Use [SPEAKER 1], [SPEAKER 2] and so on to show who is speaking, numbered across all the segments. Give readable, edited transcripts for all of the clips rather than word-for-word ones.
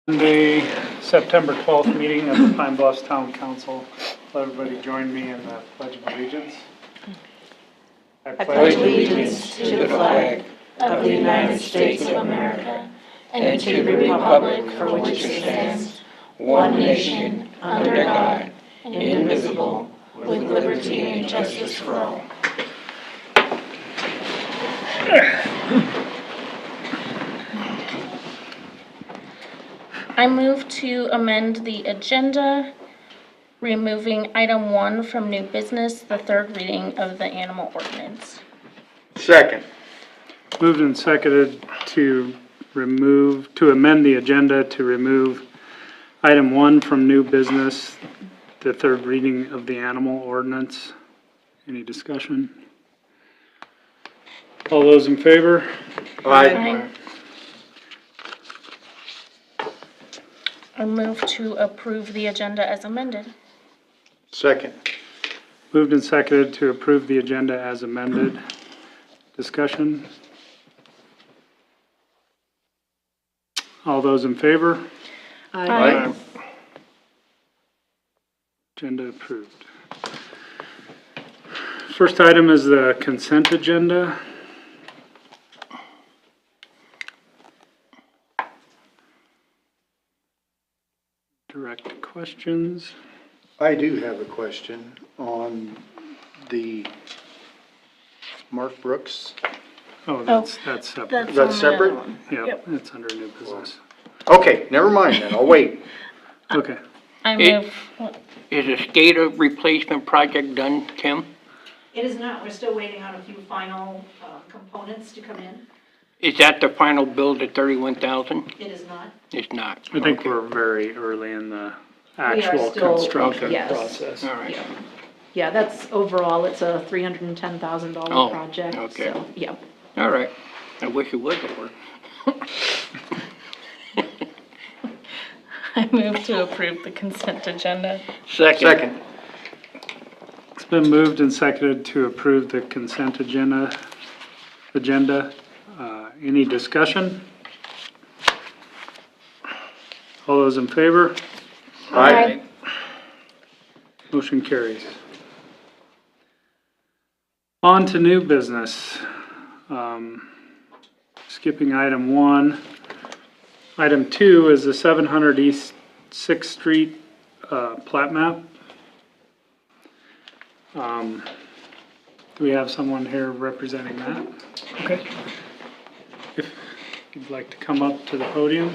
[SPEAKER 1] Monday, September 12th meeting of the Pine Bluffs Town Council. Let everybody join me in the Pledge of Allegiance.
[SPEAKER 2] I pledge allegiance to the flag of the United States of America and to the republic for which it stands, one nation, under God, indivisible, with liberty and justice for all.
[SPEAKER 3] I move to amend the agenda, removing item 1 from new business, the third reading of the animal ordinance.
[SPEAKER 4] Second.
[SPEAKER 1] Moved and seconded to amend the agenda to remove item 1 from new business, the third reading of the animal ordinance. Any discussion? All those in favor?
[SPEAKER 3] Aye. I move to approve the agenda as amended.
[SPEAKER 4] Second.
[SPEAKER 1] Moved and seconded to approve the agenda as amended. Discussion? All those in favor?
[SPEAKER 4] Aye.
[SPEAKER 1] Agenda approved. First item is the consent agenda. Direct questions.
[SPEAKER 4] I do have a question on the Mark Brooks.
[SPEAKER 1] Oh, that's separate.
[SPEAKER 3] That's
[SPEAKER 4] That's
[SPEAKER 3] on the
[SPEAKER 4] separate?
[SPEAKER 3] other one.
[SPEAKER 1] Yeah,
[SPEAKER 3] Yep.
[SPEAKER 1] it's under new business.
[SPEAKER 4] Okay, never mind then, I'll wait.
[SPEAKER 1] Okay.
[SPEAKER 3] I move,
[SPEAKER 5] Is a skater replacement project done, Tim?
[SPEAKER 6] It is not. We're still waiting on a few final components to come in.
[SPEAKER 5] Is that the final build at 31,000?
[SPEAKER 6] It is not.
[SPEAKER 5] It's not.
[SPEAKER 1] I think
[SPEAKER 5] Okay.
[SPEAKER 1] we're very early in the
[SPEAKER 2] We are
[SPEAKER 1] actual
[SPEAKER 2] still-
[SPEAKER 1] construction
[SPEAKER 2] yes.
[SPEAKER 1] process.
[SPEAKER 5] All right.
[SPEAKER 2] Yeah, that's overall, it's a $310,000
[SPEAKER 5] Oh,
[SPEAKER 2] project,
[SPEAKER 5] okay.
[SPEAKER 2] so, yeah.
[SPEAKER 5] All right. I wish it was over.
[SPEAKER 3] I move to approve the consent agenda.
[SPEAKER 4] Second.
[SPEAKER 1] It's been moved and seconded to approve the consent agenda. Any discussion? All those in favor?
[SPEAKER 4] Aye.
[SPEAKER 1] Motion carries. On to new business. Skipping item 1. Item 2 is the 700 East 6th Street plat map. Do we have someone here representing that? Okay. If you'd like to come up to the podium.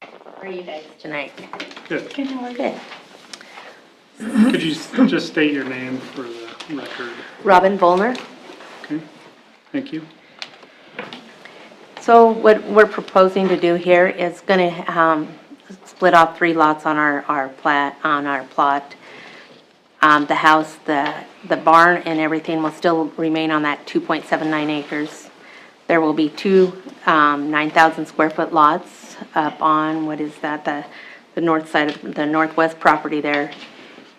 [SPEAKER 7] How are you guys tonight?
[SPEAKER 1] Good.
[SPEAKER 7] Good.
[SPEAKER 1] Could you just state your name for the record?
[SPEAKER 7] Robin Vollmer.
[SPEAKER 1] Okay, thank you.
[SPEAKER 7] So what we're proposing to do here is going to split off 3 lots on our plot. The house, the barn and everything will still remain on that 2.79 acres. There will be 2 9,000 square foot lots up on, what is that, the north side of the northwest property there.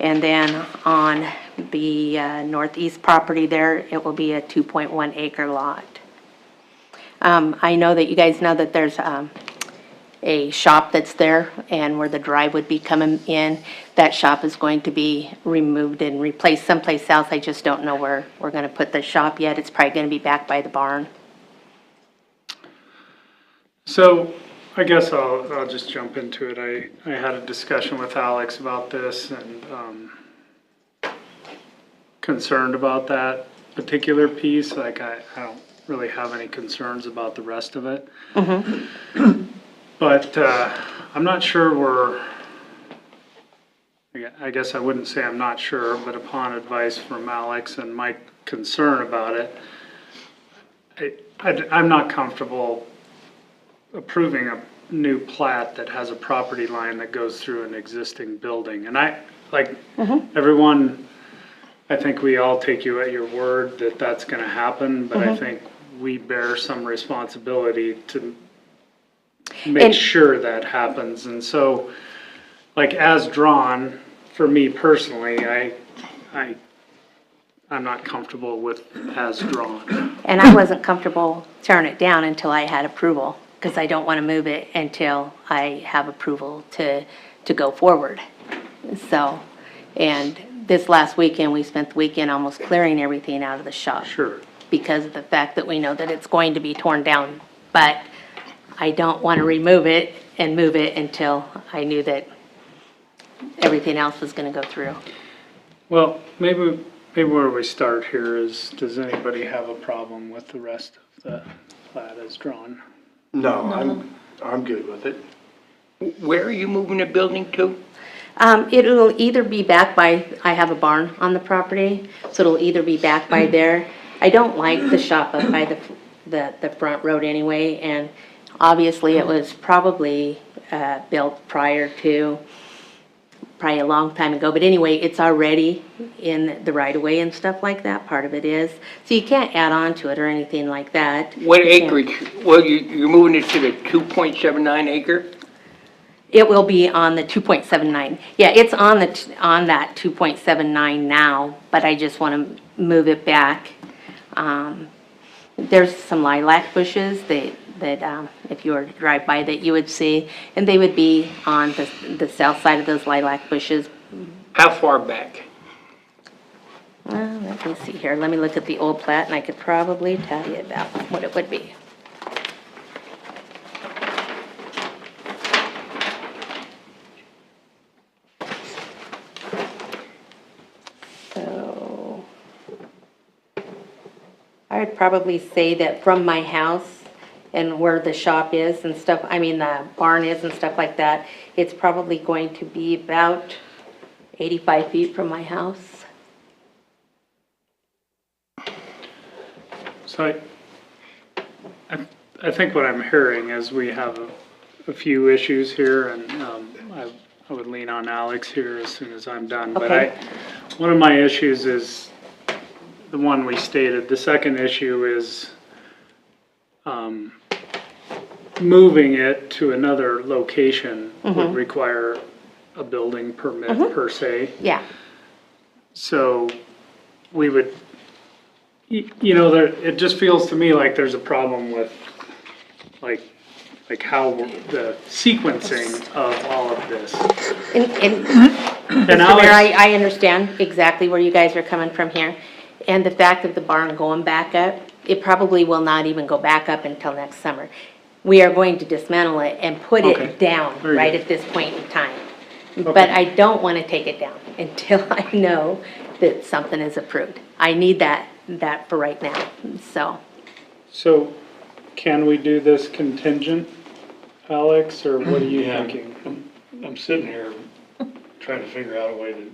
[SPEAKER 7] And then on the northeast property there, it will be a 2.1 acre lot. I know that you guys know that there's a shop that's there, and where the drive would be coming in, that shop is going to be removed and replaced someplace else. I just don't know where we're going to put the shop yet. It's probably going to be back by the barn.
[SPEAKER 1] So I guess I'll just jump into it. I had a discussion with Alex about this and concerned about that particular piece. Like I don't really have any concerns about the rest of it. But I'm not sure I guess I wouldn't say I'm not sure, but upon advice from Alex and my concern about it, I'm not comfortable approving a new plat that has a property line that goes through an existing building. And everyone, I think we all take you at your word that that's gonna happen, but I think we bear some responsibility to make sure that happens. And so, like, as drawn, for me personally, I I'm not comfortable with as drawn.
[SPEAKER 7] And I wasn't comfortable tearing it down until I had approval, because I don't want to move it until I have approval to go forward. So, and this last weekend, we spent the weekend almost clearing everything out of the shop.
[SPEAKER 1] Sure.
[SPEAKER 7] Because of the fact that we know that it's going to be torn down. But I don't want to remove it and move it until I knew that everything else was going to go through.
[SPEAKER 1] Well, maybe where we start here is, does anybody have a problem with the rest of the plat as drawn?
[SPEAKER 4] No, I'm good with it.
[SPEAKER 5] Where are you moving the building to?
[SPEAKER 7] It'll either be back by, I have a barn on the property, so it'll either be back by there. I don't like the shop up by the front road anyway, and obviously it was probably built prior to, probably a long time ago, but anyway, it's already in the right of way and stuff like that, part of it is. So you can't add on to it or anything like that.
[SPEAKER 5] What
[SPEAKER 7] You can't.
[SPEAKER 5] acreage? Well, you're moving it to the 2.79 acre?
[SPEAKER 7] It will be on the 2.79. Yeah, it's on on that 2.79 now, but I just want to move it back. There's some lilac bushes that if you were to drive by that you would see, and they would be on the south side of those lilac bushes.
[SPEAKER 5] How far back?
[SPEAKER 7] Let me see here. Let me look at the old plat, and I could probably tell you about what it would be. So I would probably say that from my house and where the shop is and stuff, I mean, the barn is and stuff like that, it's probably going to be about 85 feet from my house.
[SPEAKER 1] So I think what I'm hearing is we have a few issues here, and I would lean on Alex here as soon as I'm done.
[SPEAKER 7] Okay.
[SPEAKER 1] But one of my issues is the one we stated. The second issue is moving it to another location would require a building permit per se.
[SPEAKER 7] Yeah.
[SPEAKER 1] So we would, it just feels to me like there's a problem with like how the sequencing of all of this.
[SPEAKER 7] And
[SPEAKER 1] And
[SPEAKER 7] Mr. Mayor,
[SPEAKER 1] Alex,
[SPEAKER 7] I understand exactly where you guys are coming from here. And the fact of the barn going back up, it probably will not even go back up until next summer. We are going to dismantle it and put
[SPEAKER 1] Okay.
[SPEAKER 7] it down
[SPEAKER 1] Very
[SPEAKER 7] right
[SPEAKER 1] good.
[SPEAKER 7] at this point in time.
[SPEAKER 1] Okay.
[SPEAKER 7] But I don't want to take it down until I know that something is approved. I need that for right now,
[SPEAKER 1] so can we do this contingent, Alex, or what are you
[SPEAKER 8] Yeah.
[SPEAKER 1] thinking?
[SPEAKER 8] I'm sitting here trying to figure out a way to,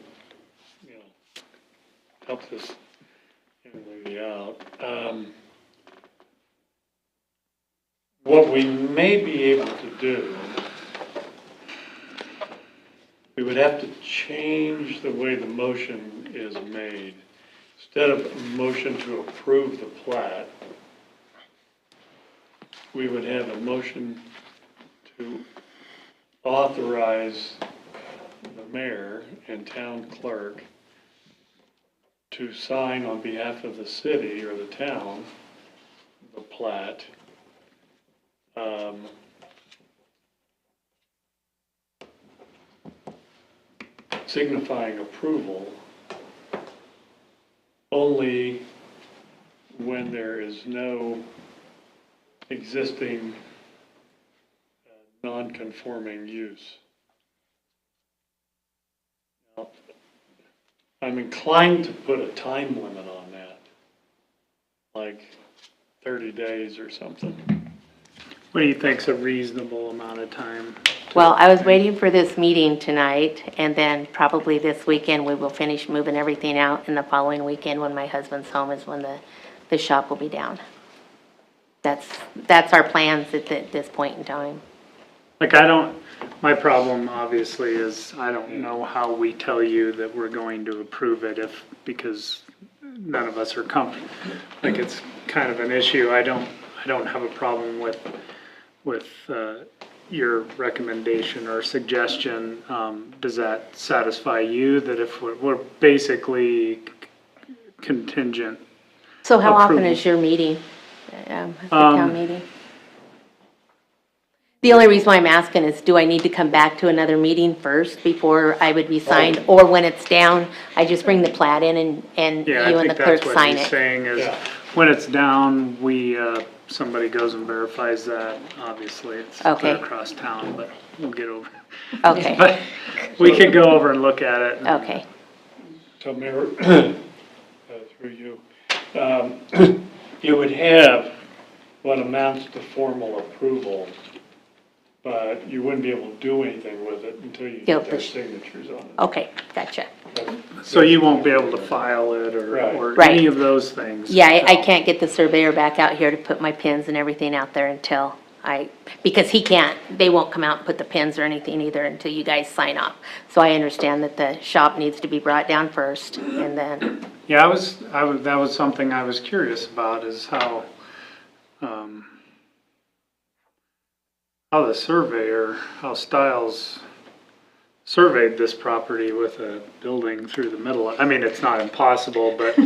[SPEAKER 8] help this young lady out. What we may be able to do, we would have to change the way the motion is made. Instead of a motion to approve the plat, we would have a motion to authorize the mayor and town clerk to sign on behalf of the city or the town the plat. Signifying approval only when there is no existing non-conforming use. Now, I'm inclined to put a time limit on that, like 30 days or something.
[SPEAKER 1] What do you think's a reasonable amount of time?
[SPEAKER 7] well, I was waiting for this meeting tonight, and then probably this weekend, we will finish moving everything out, and the following weekend, when my husband's home, is when the shop will be down. That's our plans at this point in time.
[SPEAKER 1] Like, my problem obviously is I don't know how we tell you that we're going to approve it because none of us are comfortable. Like, it's kind of an issue. I don't have a problem with your recommendation or suggestion. Does that satisfy you that if we're basically contingent.
[SPEAKER 7] So how often
[SPEAKER 1] Approval.
[SPEAKER 7] is your meeting, the town meeting? The only reason why I'm asking is, do I need to come back to another meeting first before I would be signed? Or when it's down, I just bring the plat in and
[SPEAKER 1] Yeah,
[SPEAKER 7] you
[SPEAKER 1] I
[SPEAKER 7] and the
[SPEAKER 1] think
[SPEAKER 7] clerk
[SPEAKER 1] that's what
[SPEAKER 7] sign
[SPEAKER 1] he's
[SPEAKER 7] it?
[SPEAKER 1] saying is,
[SPEAKER 8] Yeah.
[SPEAKER 1] when it's down, somebody goes and verifies that. Obviously, it's
[SPEAKER 7] Okay.
[SPEAKER 1] clear across town, but we'll get over.
[SPEAKER 7] Okay,
[SPEAKER 1] But we can go over and look at it.
[SPEAKER 7] okay.
[SPEAKER 8] So Mayor, through you, you would have what amounts to formal approval, but you wouldn't be able to do anything with it until you
[SPEAKER 7] Get
[SPEAKER 8] get their
[SPEAKER 7] the-
[SPEAKER 8] signatures on it.
[SPEAKER 7] Okay, gotcha.
[SPEAKER 1] So you won't be able to file it or
[SPEAKER 7] Right.
[SPEAKER 1] any of those things.
[SPEAKER 7] Yeah, I can't get the surveyor back out here to put my pins and everything out there until because he can't, they won't come out and put the pins or anything either until you guys sign off. So I understand that the shop needs to be brought down first, and then,
[SPEAKER 1] Yeah, that was something I was curious about, is how the surveyor, how Stiles surveyed this property with a building through the middle. I mean, it's not impossible, but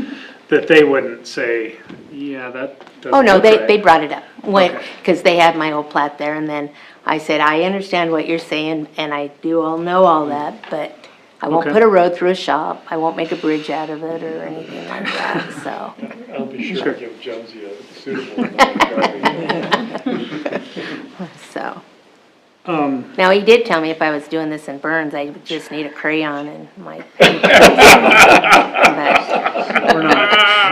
[SPEAKER 1] that they wouldn't say, yeah, that doesn't
[SPEAKER 7] oh no,
[SPEAKER 1] look
[SPEAKER 7] they
[SPEAKER 1] right.
[SPEAKER 7] brought it up.
[SPEAKER 1] Okay.
[SPEAKER 7] Because they had my old plat there, and then I said, I understand what you're saying, and I do all know all that, but I won't
[SPEAKER 1] Okay.
[SPEAKER 7] put a road through a shop, I won't make a bridge out of it or anything like that, so.
[SPEAKER 8] I'll be sure to give Jonesy a suitable amount of garbage.
[SPEAKER 7] So, now he did tell me if I was doing this in Burns, I would just need a crayon and my paper. But-
[SPEAKER 1] We're not.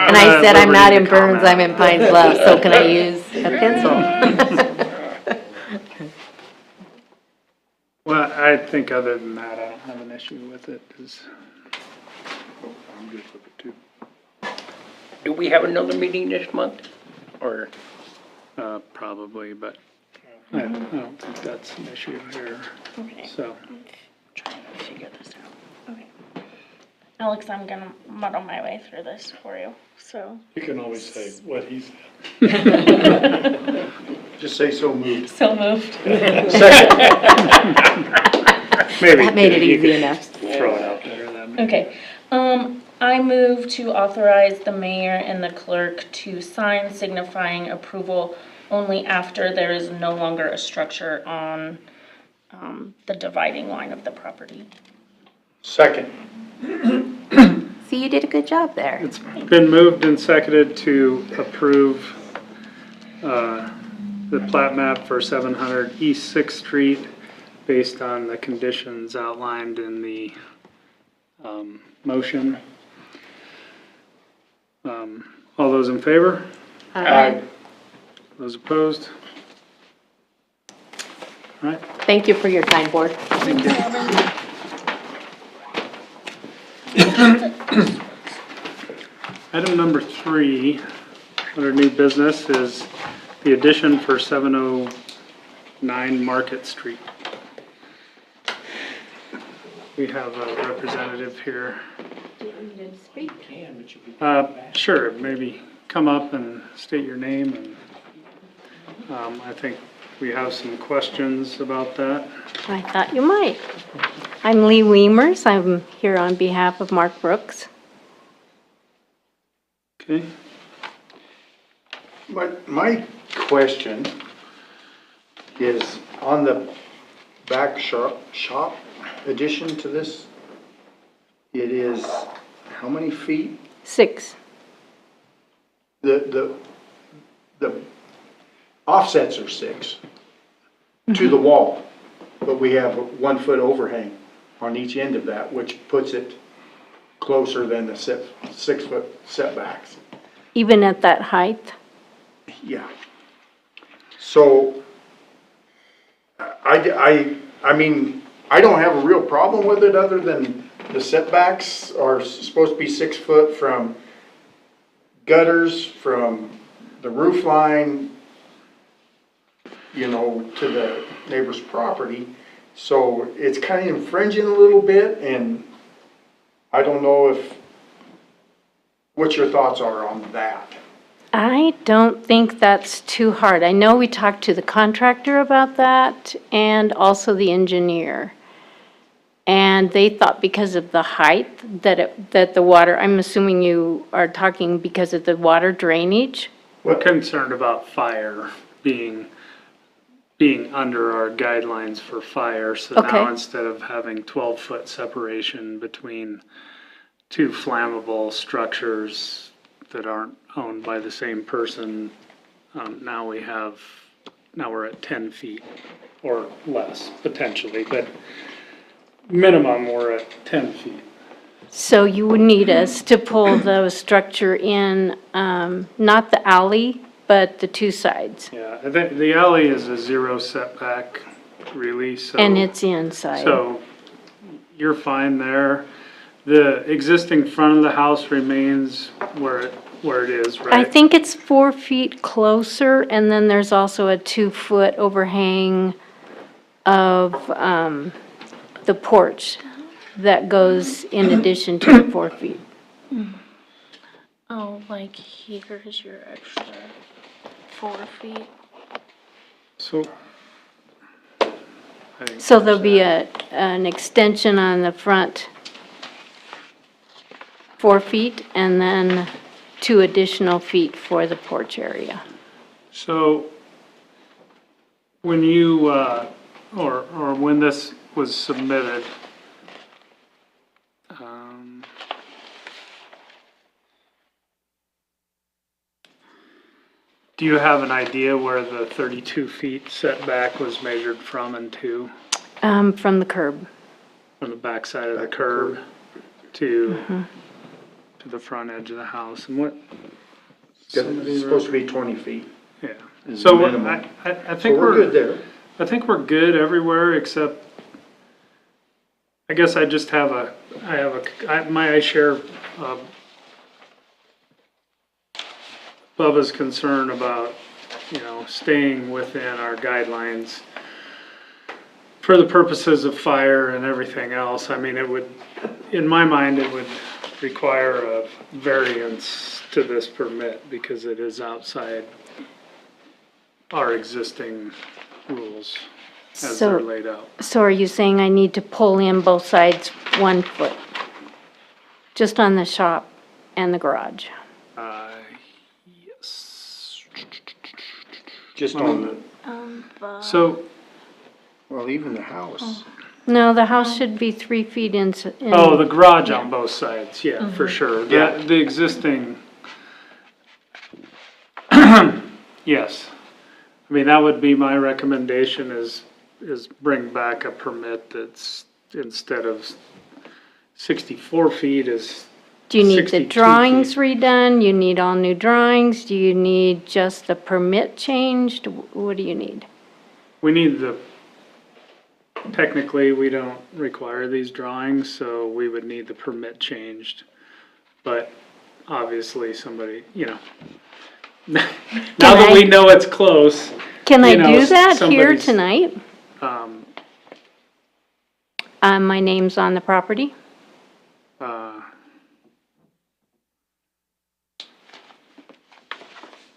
[SPEAKER 7] And I said, I'm not in Burns, I'm in Pines Bluff, so can I use a pencil?
[SPEAKER 1] Well, I think other than that, I don't have an issue with it, 'cause
[SPEAKER 4] I'm good with it too.
[SPEAKER 5] Do we have another meeting this month? Or,
[SPEAKER 1] probably, but I don't think that's an issue here,
[SPEAKER 3] Okay,
[SPEAKER 1] so.
[SPEAKER 3] trying to figure this out. Okay. Alex, I'm gonna muddle my way through this for you, so.
[SPEAKER 8] You can always say what he said.
[SPEAKER 4] Just say so moved.
[SPEAKER 3] So moved.
[SPEAKER 1] Maybe.
[SPEAKER 7] That made it
[SPEAKER 1] you
[SPEAKER 7] easy
[SPEAKER 1] could
[SPEAKER 7] enough.
[SPEAKER 1] Throw it out there then.
[SPEAKER 3] Okay, I move to authorize the mayor and the clerk to sign signifying approval only after there is no longer a structure on, the dividing line of the property.
[SPEAKER 4] Second.
[SPEAKER 7] See, you did a good job there.
[SPEAKER 1] It's been moved and seconded to approve the plat map for 700 East Sixth Street based on the conditions outlined in the motion. All those in favor?
[SPEAKER 4] Aye.
[SPEAKER 1] Those opposed? All right.
[SPEAKER 7] Thank you for your time, board.
[SPEAKER 1] Thank you. Item number 3, under new business, is the addition for 709 Market Street. We have a representative here. Sure, maybe come up and state your name, and I think we have some questions about that.
[SPEAKER 9] I thought you might. I'm Lee Weimers. I'm here on behalf of Mark Brooks.
[SPEAKER 1] Okay?
[SPEAKER 4] My question is on the back shop addition to this, it is how many feet?
[SPEAKER 9] 6.
[SPEAKER 4] The offsets are 6 to the wall, but we have a 1 foot overhang on each end of that, which puts it closer than the 6 foot setbacks.
[SPEAKER 9] Even at that height?
[SPEAKER 4] Yeah. So, I mean, I don't have a real problem with it other than the setbacks are supposed to be 6 foot from gutters, from the roof line, you know, to the neighbor's property. So it's kind of infringing a little bit, and I don't know what your thoughts are on that.
[SPEAKER 9] I don't think that's too hard. I know we talked to the contractor about that and also the engineer. And And they thought because of the height that the water, I'm assuming you are talking because of the water drainage?
[SPEAKER 1] We're concerned about fire being under our guidelines for fire. So now
[SPEAKER 9] Okay.
[SPEAKER 1] instead of having 12-foot separation between two flammable structures that aren't owned by the same person, now we're at 10 feet or less potentially, but minimum we're at 10 feet.
[SPEAKER 9] So you would need us to pull the structure in, not the alley, but the two sides,
[SPEAKER 1] Yeah, I think the alley is a 0 setback really, so.
[SPEAKER 9] and it's inside.
[SPEAKER 1] So you're fine there. The existing front of the house remains where it is, right?
[SPEAKER 9] I think it's 4 feet closer, and then there's also a 2-foot overhang of the porch that goes in addition to the 4 feet.
[SPEAKER 3] Oh, like here's your extra 4 feet.
[SPEAKER 1] So. I think
[SPEAKER 9] So there'll be an extension on the front 4 feet, and then 2 additional feet for the porch area.
[SPEAKER 1] So when you, or when this was submitted, do you have an idea where the 32 feet setback was measured from and to?
[SPEAKER 9] From the curb.
[SPEAKER 1] From the backside of the curb to the front edge of the house, and what?
[SPEAKER 4] It's supposed to be 20 feet.
[SPEAKER 1] Yeah,
[SPEAKER 4] is
[SPEAKER 1] so
[SPEAKER 4] the minimum.
[SPEAKER 1] I
[SPEAKER 4] So
[SPEAKER 1] think
[SPEAKER 4] we're good there.
[SPEAKER 1] I think we're good everywhere except, I guess I just have I share Bubba's concern about, staying within our guidelines for the purposes of fire and everything else. I mean, it would, in my mind, it would require a variance to this permit because it is outside our existing rules as they're laid out.
[SPEAKER 9] So are you saying I need to pull in both sides 1 foot? Just on the shop and the garage?
[SPEAKER 1] Yes.
[SPEAKER 4] Just on
[SPEAKER 1] So,
[SPEAKER 4] well, even the house.
[SPEAKER 9] No, the house should be 3 feet in.
[SPEAKER 1] the garage on both sides, yeah, for sure. The existing, yes. I mean, that would be my recommendation is bring back a permit that's instead of 64 feet is
[SPEAKER 9] Do you need the
[SPEAKER 1] 62
[SPEAKER 9] drawings
[SPEAKER 1] feet.
[SPEAKER 9] redone? You need all new drawings? Do you need just the permit changed? What do you need?
[SPEAKER 1] We need technically, we don't require these drawings, so we would need the permit changed. But obviously, somebody, now that we know it's close.
[SPEAKER 9] Can I
[SPEAKER 1] you know,
[SPEAKER 9] do that here
[SPEAKER 1] somebody's,
[SPEAKER 9] tonight? My name's on the property?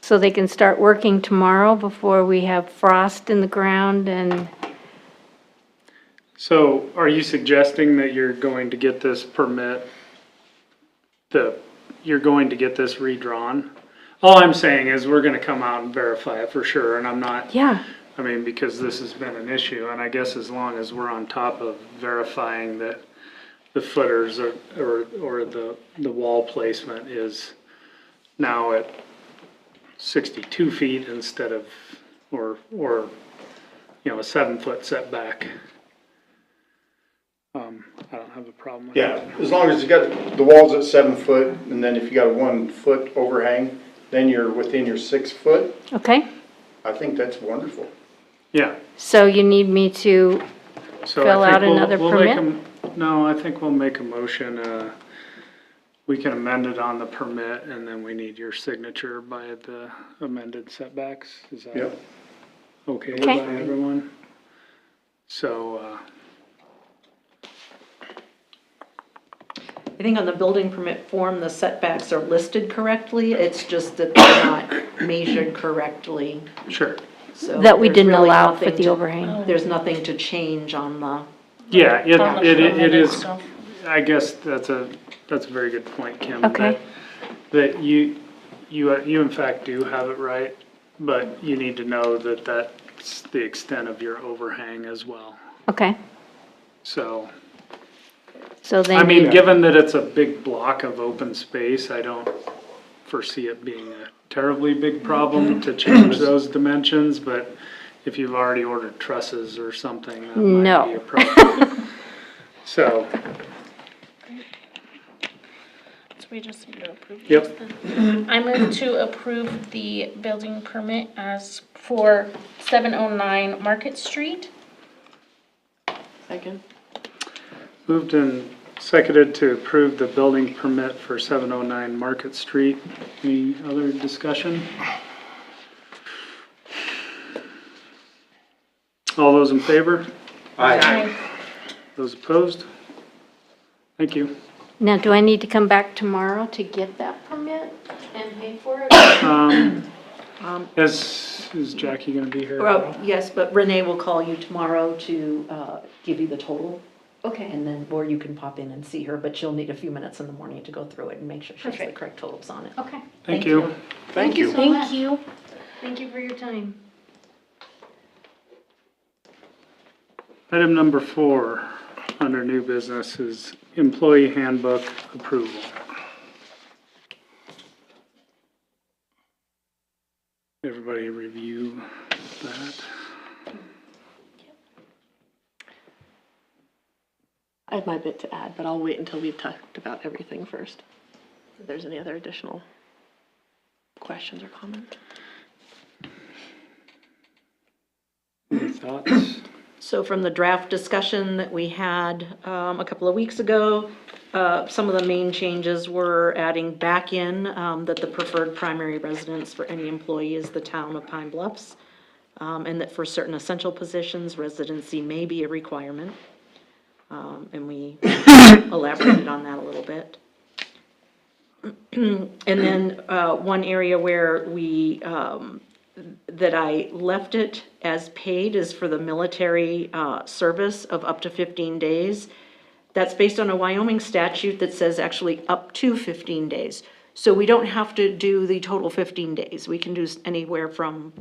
[SPEAKER 9] So they can start working tomorrow before we have frost in the ground and,
[SPEAKER 1] So are you suggesting that you're going to get this permit, you're going to get this redrawn? All I'm saying is we're gonna come out and verify it for sure, and I'm not,
[SPEAKER 9] yeah.
[SPEAKER 1] I mean, because this has been an issue, and I guess as long as we're on top of verifying that the footers or the wall placement is now at 62 feet instead of, or a 7-foot setback. I don't have a problem with
[SPEAKER 4] Yeah,
[SPEAKER 1] that.
[SPEAKER 4] as long as you got, the wall's at 7 foot, and then if you got a 1 foot overhang, then you're within your 6 foot.
[SPEAKER 9] Okay,
[SPEAKER 4] I think that's wonderful.
[SPEAKER 1] Yeah.
[SPEAKER 9] so you need me to,
[SPEAKER 1] So
[SPEAKER 9] Fill
[SPEAKER 1] I think
[SPEAKER 9] out another
[SPEAKER 1] we'll make
[SPEAKER 9] permit?
[SPEAKER 1] No, I think we'll make a motion, we can amend it on the permit, and then we need your signature by the amended setbacks. Is that
[SPEAKER 4] Yep.
[SPEAKER 1] okay with
[SPEAKER 9] Okay.
[SPEAKER 1] everyone? So,
[SPEAKER 2] I think on the building permit form, the setbacks are listed correctly, it's just that they're not measured correctly,
[SPEAKER 1] sure.
[SPEAKER 2] so.
[SPEAKER 9] that we
[SPEAKER 2] there's
[SPEAKER 9] didn't
[SPEAKER 2] really
[SPEAKER 9] allow
[SPEAKER 2] nothing
[SPEAKER 9] for the
[SPEAKER 2] to-
[SPEAKER 9] overhang.
[SPEAKER 2] There's nothing to change on
[SPEAKER 1] Yeah,
[SPEAKER 3] on the
[SPEAKER 1] it
[SPEAKER 3] permitted
[SPEAKER 1] is,
[SPEAKER 3] stuff.
[SPEAKER 1] I guess that's a very good point, Kim.
[SPEAKER 9] Okay.
[SPEAKER 1] That you in fact do have it right, but you need to know that that's the extent of your overhang as well.
[SPEAKER 9] Okay,
[SPEAKER 1] So,
[SPEAKER 9] so then.
[SPEAKER 1] I mean,
[SPEAKER 9] you-
[SPEAKER 1] given that it's a big block of open space, I don't foresee it being a terribly big problem to change those dimensions, but if you've already ordered trusses or something, that might
[SPEAKER 9] No.
[SPEAKER 1] be a problem. So,
[SPEAKER 3] So we just need to approve
[SPEAKER 1] Yep.
[SPEAKER 3] this then. I move to approve the building permit as for 709 Market Street.
[SPEAKER 2] Second.
[SPEAKER 1] moved and seconded to approve the building permit for 709 Market Street. Any other discussion? All those in favor?
[SPEAKER 3] Aye.
[SPEAKER 1] Those opposed? Thank you.
[SPEAKER 9] Now, do I need to come back tomorrow to get that permit and pay for it?
[SPEAKER 1] Is Jackie gonna be here?
[SPEAKER 6] Well, yes, but Renee will call you tomorrow to give you the total.
[SPEAKER 9] Okay.
[SPEAKER 6] And then, or you can pop in and see her, but she'll need a few minutes in the morning to go through it and make sure she has the
[SPEAKER 9] Perfect.
[SPEAKER 6] correct totals on it.
[SPEAKER 9] Okay.
[SPEAKER 1] Thank you.
[SPEAKER 4] Thank you.
[SPEAKER 9] so much. Thank you for your time.
[SPEAKER 1] Item number 4 under new business is employee handbook approval. Everybody review that.
[SPEAKER 2] I have my bit to add, but I'll wait until we've talked about everything first. If there's any other additional questions or comments.
[SPEAKER 1] Any thoughts?
[SPEAKER 6] So from the draft discussion that we had a couple of weeks ago, some of the main changes were adding back in that the preferred primary residence for any employee is the town of Pine Bluffs, and that for certain essential positions, residency may be a requirement. And we elaborated on that a little bit. And then one area where we that I left it as paid is for the military service of up to 15 days. That's based on a Wyoming statute that says actually up to 15 days. So we don't have to do the total 15 days. We can do anywhere from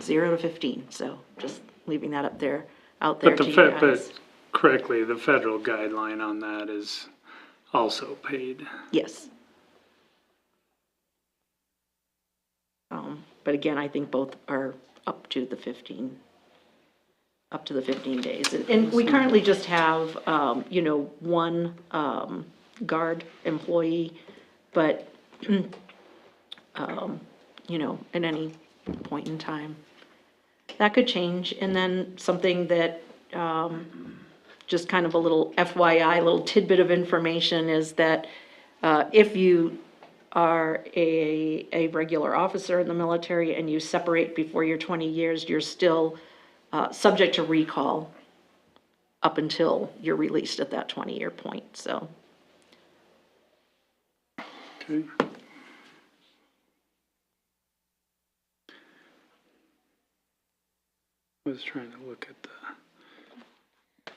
[SPEAKER 6] 0 to 15. So just leaving that out there
[SPEAKER 1] But
[SPEAKER 6] to you guys.
[SPEAKER 1] but correctly, the federal guideline on that is also paid.
[SPEAKER 6] Yes. But again, I think both are up to the 15 days. And we currently just have, one guard employee, but, at any point in time. That could change. And then something that, just kind of a little FYI, a little tidbit of information is that if you are a regular officer in the military and you separate before your 20 years, you're still subject to recall up until you're released at that 20-year point, so.
[SPEAKER 1] Okay. I was trying to look at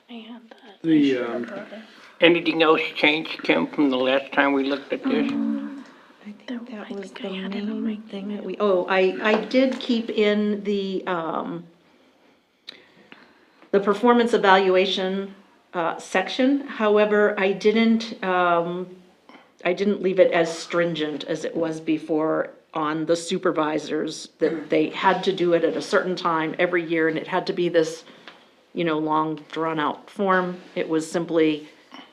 [SPEAKER 3] I had that.
[SPEAKER 1] the
[SPEAKER 5] Anything else changed, Kim, from the last time we looked at this?
[SPEAKER 6] I think that was the main thing that I did keep in the performance evaluation section. However, I didn't leave it as stringent as it was before on the supervisors, that they had to do it at a certain time every year, and it had to be this, long drawn-out form. It was simply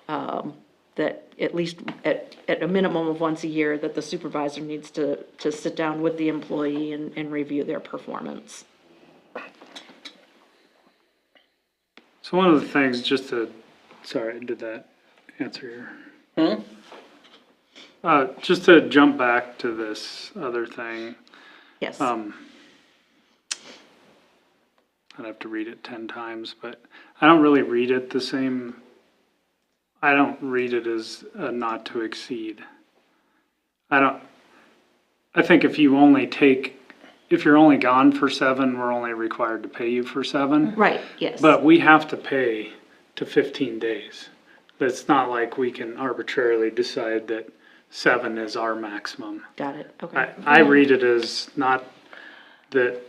[SPEAKER 6] that at least at a minimum of once a year, that the supervisor needs to sit down with the employee and review their performance.
[SPEAKER 1] So one of the things, sorry, did that answer your? Just to jump back to this other thing,
[SPEAKER 6] Yes.
[SPEAKER 1] I'd have to read it 10 times, but I don't really read it the same. I don't read it as a not to exceed. I think if if you're only gone for 7, we're only required to pay you for 7.
[SPEAKER 6] Right, yes.
[SPEAKER 1] But we have to pay to 15 days. It's not like we can arbitrarily decide that 7 is our maximum.
[SPEAKER 6] Got it, okay.
[SPEAKER 1] I read it as not that,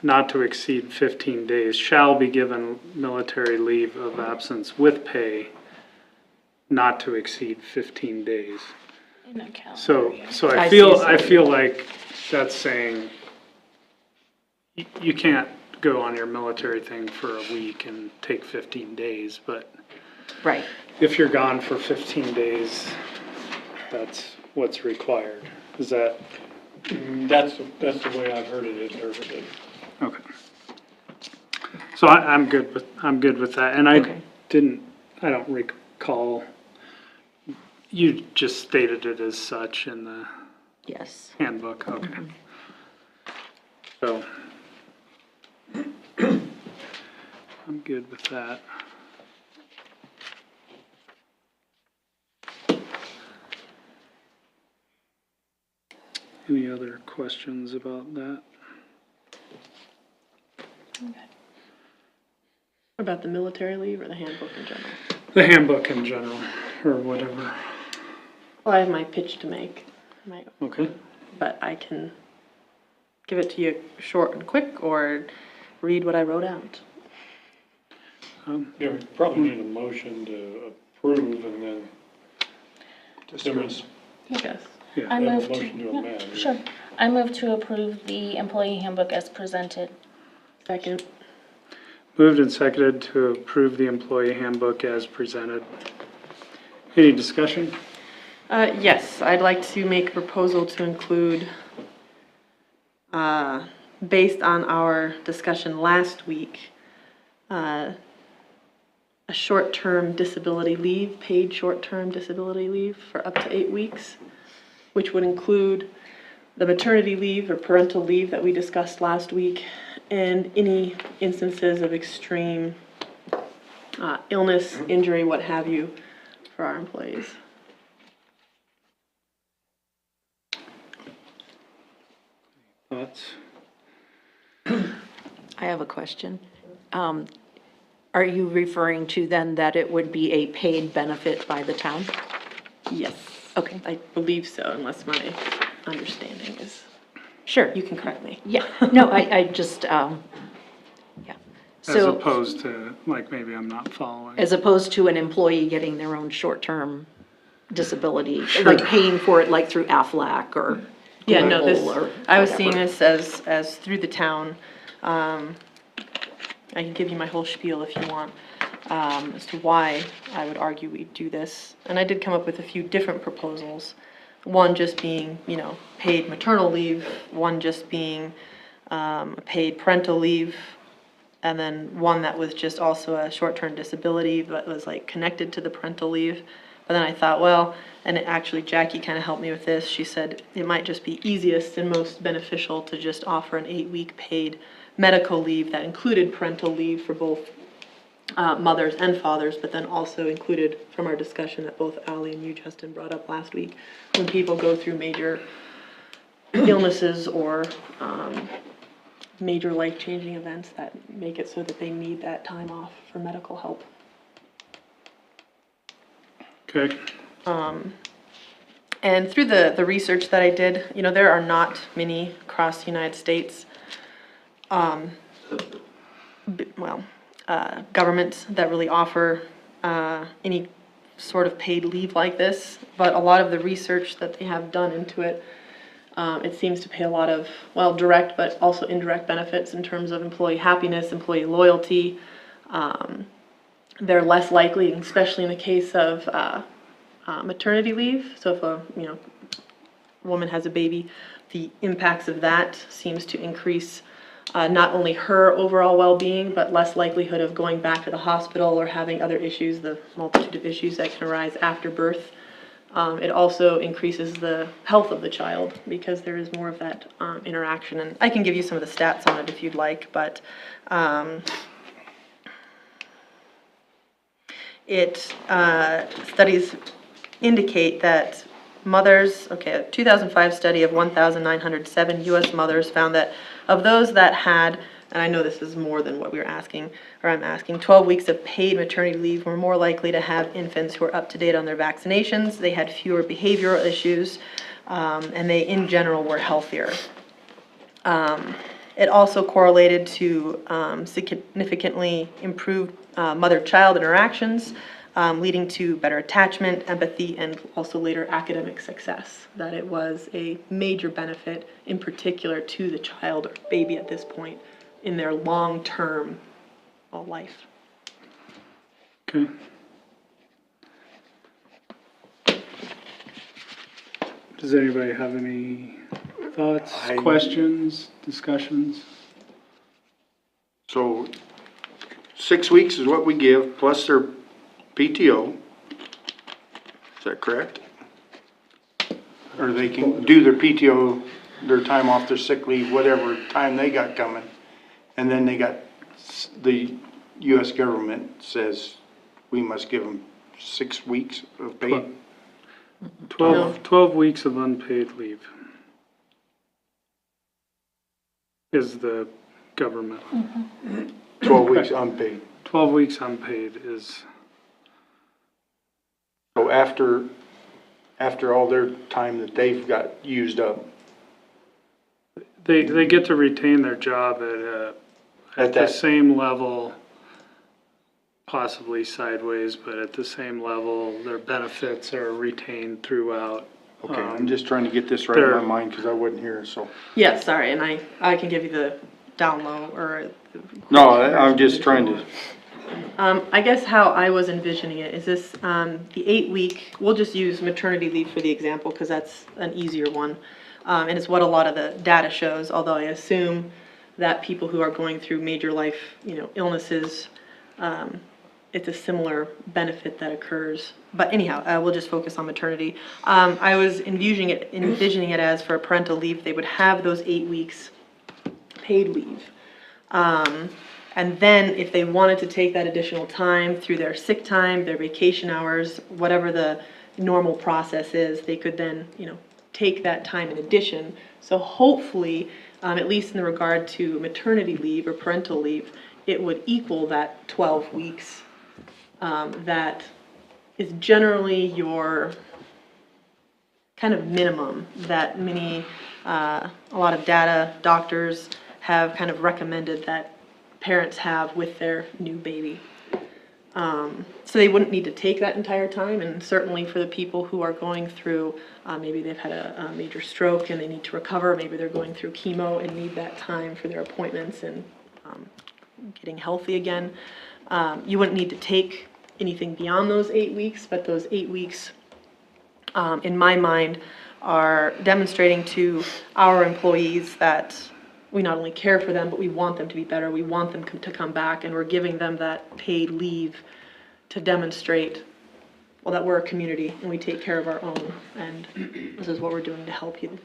[SPEAKER 1] not to exceed 15 days, shall be given military leave of absence with pay not to exceed 15 days.
[SPEAKER 3] In a calendar
[SPEAKER 1] So,
[SPEAKER 3] year.
[SPEAKER 1] so
[SPEAKER 6] I
[SPEAKER 1] I
[SPEAKER 6] see,
[SPEAKER 1] feel like that's saying you can't go on your military thing for a week and take 15 days, but
[SPEAKER 6] Right,
[SPEAKER 1] if you're gone for 15 days, that's what's required. Is that,
[SPEAKER 8] That's the way I've heard it interpreted.
[SPEAKER 1] okay. So I'm good with that, and I
[SPEAKER 6] Okay.
[SPEAKER 1] I don't recall, you just stated it as such in the
[SPEAKER 6] yes.
[SPEAKER 1] handbook, okay. So, I'm good with that. Any other questions about that?
[SPEAKER 2] About the military leave or the handbook in general?
[SPEAKER 1] The handbook in general, or whatever.
[SPEAKER 2] Well, I have my pitch to make,
[SPEAKER 1] Okay.
[SPEAKER 2] but I can give it to you short and quick or read what I wrote out.
[SPEAKER 8] Yeah, we probably need a motion to approve and then demonstrate.
[SPEAKER 2] Yes.
[SPEAKER 1] Yeah.
[SPEAKER 3] I
[SPEAKER 8] Have a
[SPEAKER 3] move
[SPEAKER 8] motion to
[SPEAKER 3] to,
[SPEAKER 8] amend.
[SPEAKER 3] yeah, sure. I move to approve the employee handbook as presented.
[SPEAKER 2] Second.
[SPEAKER 1] Moved and seconded to approve the employee handbook as presented. Any discussion?
[SPEAKER 2] Yes, I'd like to make a proposal to include, based on our discussion last week, a short-term disability leave, paid short-term disability leave for up to 8 weeks, which would include the maternity leave or parental leave that we discussed last week, and any instances of extreme illness, injury, what have you, for our employees.
[SPEAKER 1] Thoughts?
[SPEAKER 6] I have a question. Are you referring to then that it would be a paid benefit by the town?
[SPEAKER 2] Yes.
[SPEAKER 6] Okay.
[SPEAKER 2] I believe so, unless my understanding is,
[SPEAKER 6] Sure.
[SPEAKER 2] you can correct me.
[SPEAKER 6] Yeah, no, I just, yeah.
[SPEAKER 1] As
[SPEAKER 6] So,
[SPEAKER 1] opposed to, like, maybe I'm not following.
[SPEAKER 6] as opposed to an employee getting their own short-term disability,
[SPEAKER 1] Sure.
[SPEAKER 6] like paying for it like through Aflac or
[SPEAKER 2] Yeah, no,
[SPEAKER 6] Global or
[SPEAKER 2] this, I was seeing
[SPEAKER 6] whatever.
[SPEAKER 2] this as through the town. I can give you my whole spiel if you want, as to why I would argue we do this. And I did come up with a few different proposals. One just being, paid maternal leave, one just being, paid parental leave, and then one that was just also a short-term disability, but was like connected to the parental leave. But then I thought, well, and actually Jackie kind of helped me with this. She said it might just be easiest and most beneficial to just offer an 8-week paid medical leave that included parental leave for both mothers and fathers, but then also included from our discussion that both Ally and you, Justin, brought up last week, when people go through major illnesses or major life-changing events that make it so that they need that time off for medical help.
[SPEAKER 1] Okay.
[SPEAKER 2] And through the research that I did, there are not many across the United States, governments that really offer any sort of paid leave like this. But a lot of the research that they have done into it, it seems to pay a lot of, direct but also indirect benefits in terms of employee happiness, employee loyalty. They're less likely, especially in the case of maternity leave. So if a woman has a baby, the impacts of that seems to increase not only her overall well-being, but less likelihood of going back to the hospital or having other issues, the multitude of issues that can arise after birth. It also increases the health of the child because there is more of that interaction. And I can give you some of the stats on it if you'd like, but studies indicate that mothers, okay, a 2005 study of 1,907 U.S. mothers found that of those that had, and I know this is more than what we were asking, or I'm asking, 12 weeks of paid maternity leave were more likely to have infants who are up to date on their vaccinations. They had fewer behavioral issues, and they, in general, were healthier. It also correlated to significantly improved mother-child interactions, leading to better attachment, empathy, and also later academic success. That it was a major benefit, in particular to the child or baby at this point, in their long-term life.
[SPEAKER 1] Okay. Does anybody have any thoughts, questions, discussions?
[SPEAKER 4] So 6 weeks is what we give, plus their PTO. Is that correct? Or they can do their PTO, their time off, their sick leave, whatever time they got coming. And then they got, the US government says we must give them 6 weeks of paid.
[SPEAKER 1] 12 weeks of unpaid leave is the government.
[SPEAKER 4] 12 weeks unpaid.
[SPEAKER 1] 12 weeks unpaid is,
[SPEAKER 4] So after all their time that they've got used up.
[SPEAKER 1] they get to retain their job at the
[SPEAKER 4] that-
[SPEAKER 1] same level, possibly sideways, but at the same level, their benefits are retained throughout.
[SPEAKER 4] Okay, I'm just trying to get this right in my
[SPEAKER 1] They're-
[SPEAKER 4] mind because I wasn't here, so.
[SPEAKER 2] Yeah, sorry, and I can give you the down low, or.
[SPEAKER 4] No, I'm just trying to,
[SPEAKER 2] I guess how I was envisioning it is this, the 8-week, we'll just use maternity leave for the example, because that's an easier one. And it's what a lot of the data shows, although I assume that people who are going through major life, illnesses, it's a similar benefit that occurs. But anyhow, we'll just focus on maternity. I was envisioning it as for parental leave, they would have those 8 weeks paid leave. And then if they wanted to take that additional time through their sick time, their vacation hours, whatever the normal process is, they could then, take that time in addition. So hopefully, at least in regard to maternity leave or parental leave, it would equal that 12 weeks. That is generally your kind of minimum that a lot of data doctors have kind of recommended that parents have with their new baby. So they wouldn't need to take that entire time, and certainly for the people who are going through, maybe they've had a major stroke and they need to recover, maybe they're going through chemo and need that time for their appointments and getting healthy again. You wouldn't need to take anything beyond those 8 weeks, but those 8 weeks, in my mind, are demonstrating to our employees that we not only care for them, but we want them to be better. We want them to come back, and we're giving them that paid leave to demonstrate, well, that we're a community and we take care of our own, and this is what we're doing to help you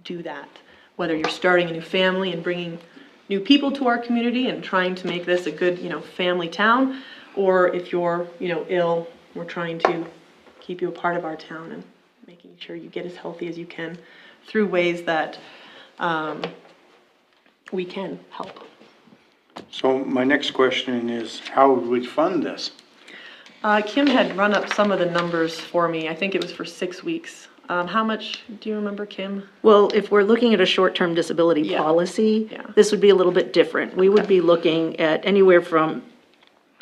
[SPEAKER 2] do that. Whether you're starting a new family and bringing new people to our community and trying to make this a good, family town, or if you're, ill, we're trying to keep you a part of our town and making sure you get as healthy as you can through ways that we can help.
[SPEAKER 4] so my next question is, how would we fund this?
[SPEAKER 2] Kim had run up some of the numbers for me. I think it was for 6 weeks. How much, do you remember, Kim?
[SPEAKER 6] Well, if we're looking at a short-term disability
[SPEAKER 2] Yeah.
[SPEAKER 6] policy,
[SPEAKER 2] Yeah.
[SPEAKER 6] this would be a little bit different. We would be looking at anywhere from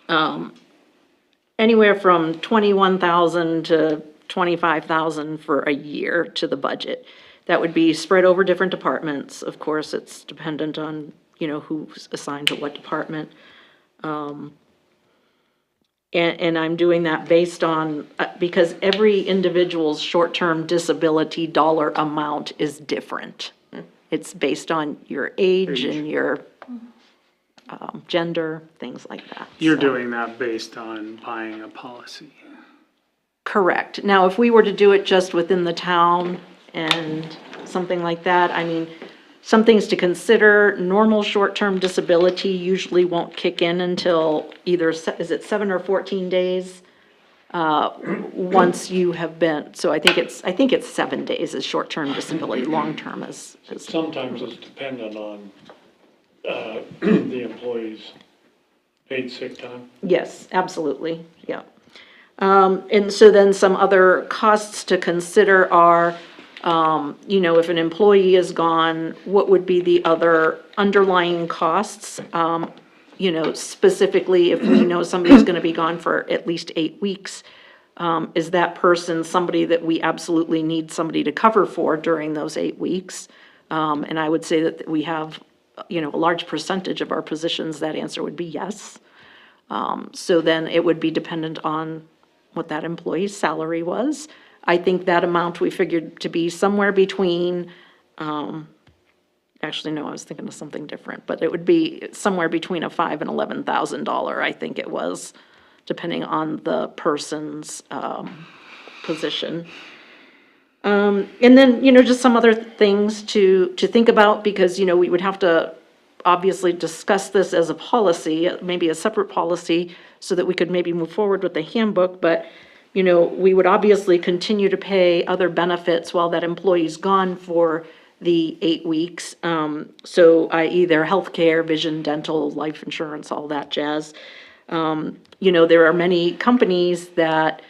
[SPEAKER 6] 21,000 to 25,000 for a year to the budget. That would be spread over different departments. Of course, it's dependent on, who's assigned to what department. And I'm doing that based on, because every individual's short-term disability dollar amount is different. It's based on your age and your gender, things like that.
[SPEAKER 1] You're
[SPEAKER 6] So-
[SPEAKER 1] doing that based on buying a policy.
[SPEAKER 6] Correct. Now, if we were to do it just within the town and something like that, some things to consider, normal short-term disability usually won't kick in until either, is it 7 or 14 days once you have been, so I think it's 7 days is short-term disability, long-term is.
[SPEAKER 8] Sometimes it's dependent on the employee's paid sick time.
[SPEAKER 6] Yes, absolutely, yeah. And so then some other costs to consider are, if an employee is gone, what would be the other underlying costs? Specifically, if we know somebody's gonna be gone for at least 8 weeks, is that person somebody that we absolutely need somebody to cover for during those 8 weeks? And I would say that we have, a large percentage of our positions, that answer would be yes. So then it would be dependent on what that employee's salary was. I think that amount we figured to be somewhere between, actually, no, I was thinking of something different, but it would be somewhere between a $5,000 and $11,000, I think it was, depending on the person's, position. And then, just some other things to think about, because, we would have to obviously discuss this as a policy, maybe a separate policy, so that we could maybe move forward with the handbook, but, we would obviously continue to pay other benefits while that employee's gone for the 8 weeks. So i.e. their healthcare, vision, dental, life insurance, all that jazz. There are many companies that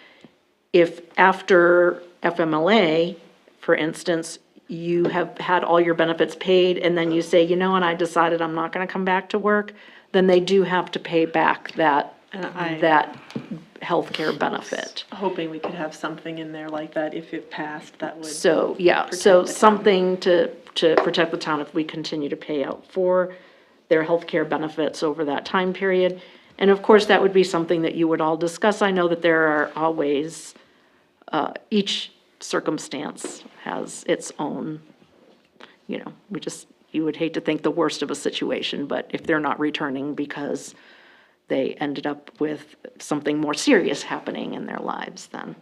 [SPEAKER 6] if after FMLA, for instance, you have had all your benefits paid, and then you say, and I decided I'm not gonna come back to work, then they do have to pay back that healthcare benefit.
[SPEAKER 2] Hoping we could have something in there like that if it passed, that would.
[SPEAKER 6] So, yeah, so something to protect the town if we continue to pay out for their healthcare benefits over that time period. And of course, that would be something that you would all discuss. I know that there are always, each circumstance has its own, you would hate to think the worst of a situation, but if they're not returning because they ended up with something more serious happening in their lives, then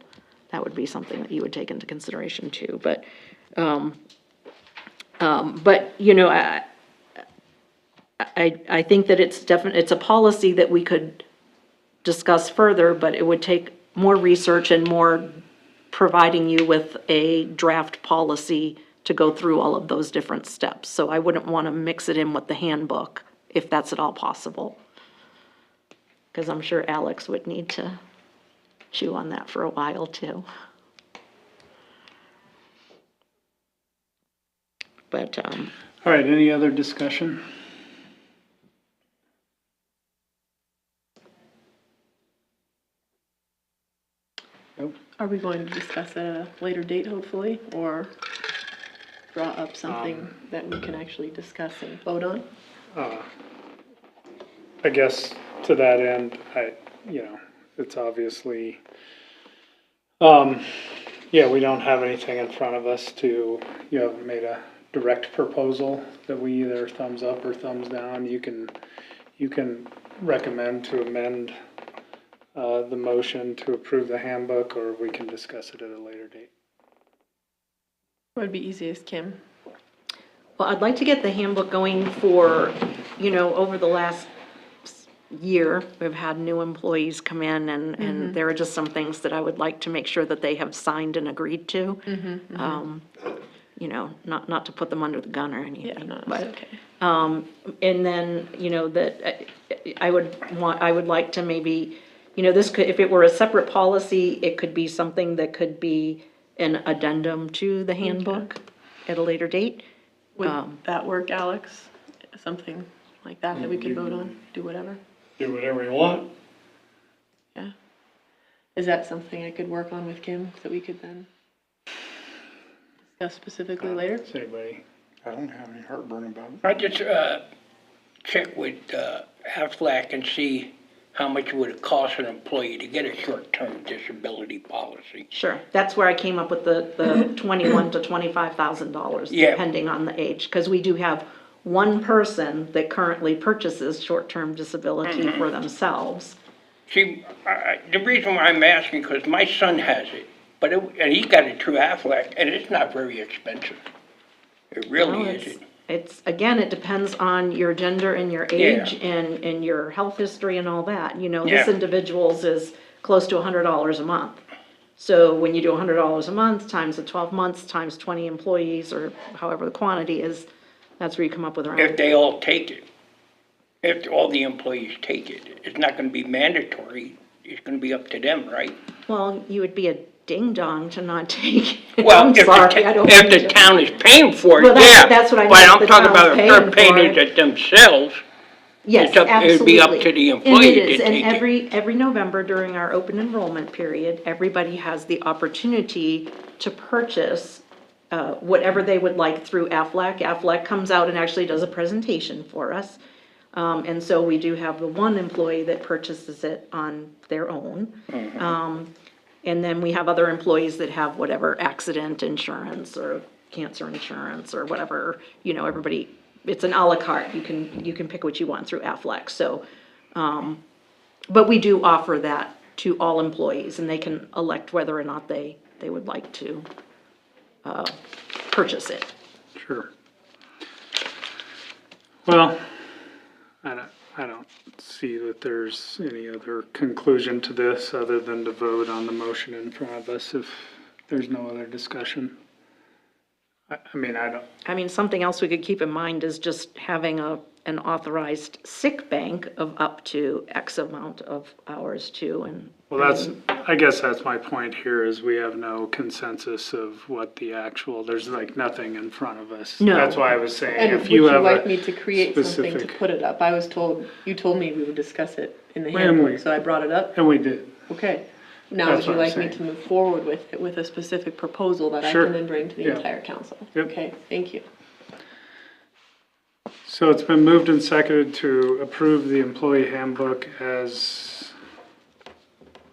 [SPEAKER 6] that would be something that you would take into consideration too. But, I think that it's a policy that we could discuss further, but it would take more research and more providing you with a draft policy to go through all of those different steps. So I wouldn't want to mix it in with the handbook, if that's at all possible. Because I'm sure Alex would need to chew on that for a while too. But,
[SPEAKER 1] All right, any other discussion? Nope.
[SPEAKER 2] Are we going to discuss at a later date, hopefully, or draw up something that we can actually discuss and vote on?
[SPEAKER 1] I guess to that end, it's obviously, we don't have anything in front of us you haven't made a direct proposal that we either thumbs up or thumbs down. You can recommend to amend the motion to approve the handbook, or we can discuss it at a later date.
[SPEAKER 2] What would be easiest, Kim?
[SPEAKER 6] well, I'd like to get the handbook going for, over the last year, we've had new employees come in, and there are just some things that I would like to make sure that they have signed and agreed to. Not to put them under the gun or anything.
[SPEAKER 2] Yeah, no,
[SPEAKER 6] but,
[SPEAKER 2] it's okay.
[SPEAKER 6] And then, that I would like to maybe, this could, if it were a separate policy, it could be something that could be an addendum to the handbook at a later date.
[SPEAKER 2] Would that work, Alex? Something like that we could vote on, do whatever?
[SPEAKER 8] Do whatever you want.
[SPEAKER 2] Yeah. Is that something I could work on with Kim that we could then discuss specifically later?
[SPEAKER 1] Does anybody?
[SPEAKER 4] I don't have any heartburn about it.
[SPEAKER 5] I just check with Aflac and see how much it would cost an employee to get a short-term disability policy.
[SPEAKER 6] Sure, that's where I came up with the $21,000 to $25,000,
[SPEAKER 5] Yeah.
[SPEAKER 6] depending on the age, because we do have one person that currently purchases short-term disability for themselves.
[SPEAKER 5] See, the reason why I'm asking, because my son has it, and he got it through Aflac, and it's not very expensive. It really
[SPEAKER 6] Well,
[SPEAKER 5] isn't.
[SPEAKER 6] It's, again, it depends on your gender and your age and your health history and all that. This
[SPEAKER 5] Yeah.
[SPEAKER 6] individual's is close to $100 a month. So when you do $100 a month times the 12 months times 20 employees, or however the quantity is, that's where you come up with around.
[SPEAKER 5] If they all take it, if all the employees take it, it's not gonna be mandatory, it's gonna be up to them, right?
[SPEAKER 6] Well, you would be a ding-dong to not take it.
[SPEAKER 5] Well,
[SPEAKER 6] I'm sorry, I don't
[SPEAKER 5] if
[SPEAKER 6] mean
[SPEAKER 5] the
[SPEAKER 6] to-
[SPEAKER 5] town is paying for it,
[SPEAKER 6] Well, that's-
[SPEAKER 5] yeah.
[SPEAKER 6] that's what I
[SPEAKER 5] But
[SPEAKER 6] meant,
[SPEAKER 5] I'm
[SPEAKER 6] the
[SPEAKER 5] talking
[SPEAKER 6] town's
[SPEAKER 5] about if
[SPEAKER 6] paying
[SPEAKER 5] they're paying
[SPEAKER 6] for
[SPEAKER 5] it
[SPEAKER 6] it.
[SPEAKER 5] themselves,
[SPEAKER 6] Yes,
[SPEAKER 5] It's up- it would be up
[SPEAKER 6] absolutely.
[SPEAKER 5] to the
[SPEAKER 6] And
[SPEAKER 5] employee
[SPEAKER 6] it
[SPEAKER 5] to
[SPEAKER 6] is, and
[SPEAKER 5] take it.
[SPEAKER 6] every November during our open enrollment period, everybody has the opportunity to purchase whatever they would like through Aflac. Aflac comes out and actually does a presentation for us. And so we do have the one employee that purchases it on their own. And then we have other employees that have whatever accident insurance or cancer insurance or whatever, you know, everybody, it's an à la carte. You can pick what you want through Aflac, so, but we do offer that to all employees, and they can elect whether or not they would like to, purchase it.
[SPEAKER 1] Sure. Well, I don't see that there's any other conclusion to this other than to vote on the motion in front of us if there's no other discussion. I mean,
[SPEAKER 6] I mean, something else we could keep in mind is just having an authorized sick bank of up to X amount of hours too, and.
[SPEAKER 1] well, I guess that's my point here is we have no consensus of what the actual, there's like nothing in front of us.
[SPEAKER 6] No.
[SPEAKER 1] That's why I was saying,
[SPEAKER 2] And
[SPEAKER 1] if
[SPEAKER 2] would
[SPEAKER 1] you
[SPEAKER 2] you
[SPEAKER 1] have
[SPEAKER 2] like
[SPEAKER 1] a
[SPEAKER 2] me to create something to
[SPEAKER 1] specific,
[SPEAKER 2] put it up? I was told, you told me we would discuss it in the
[SPEAKER 1] Well,
[SPEAKER 2] handbook, so I brought it up.
[SPEAKER 1] and we did.
[SPEAKER 2] Okay. Now,
[SPEAKER 1] That's
[SPEAKER 2] would you
[SPEAKER 1] what I'm
[SPEAKER 2] like me
[SPEAKER 1] saying.
[SPEAKER 2] to move forward with it, with a specific proposal that I
[SPEAKER 1] Sure.
[SPEAKER 2] can then bring to the
[SPEAKER 1] Yeah.
[SPEAKER 2] entire council?
[SPEAKER 1] Yep.
[SPEAKER 2] Okay, thank you.
[SPEAKER 1] So it's been moved and seconded to approve the employee handbook as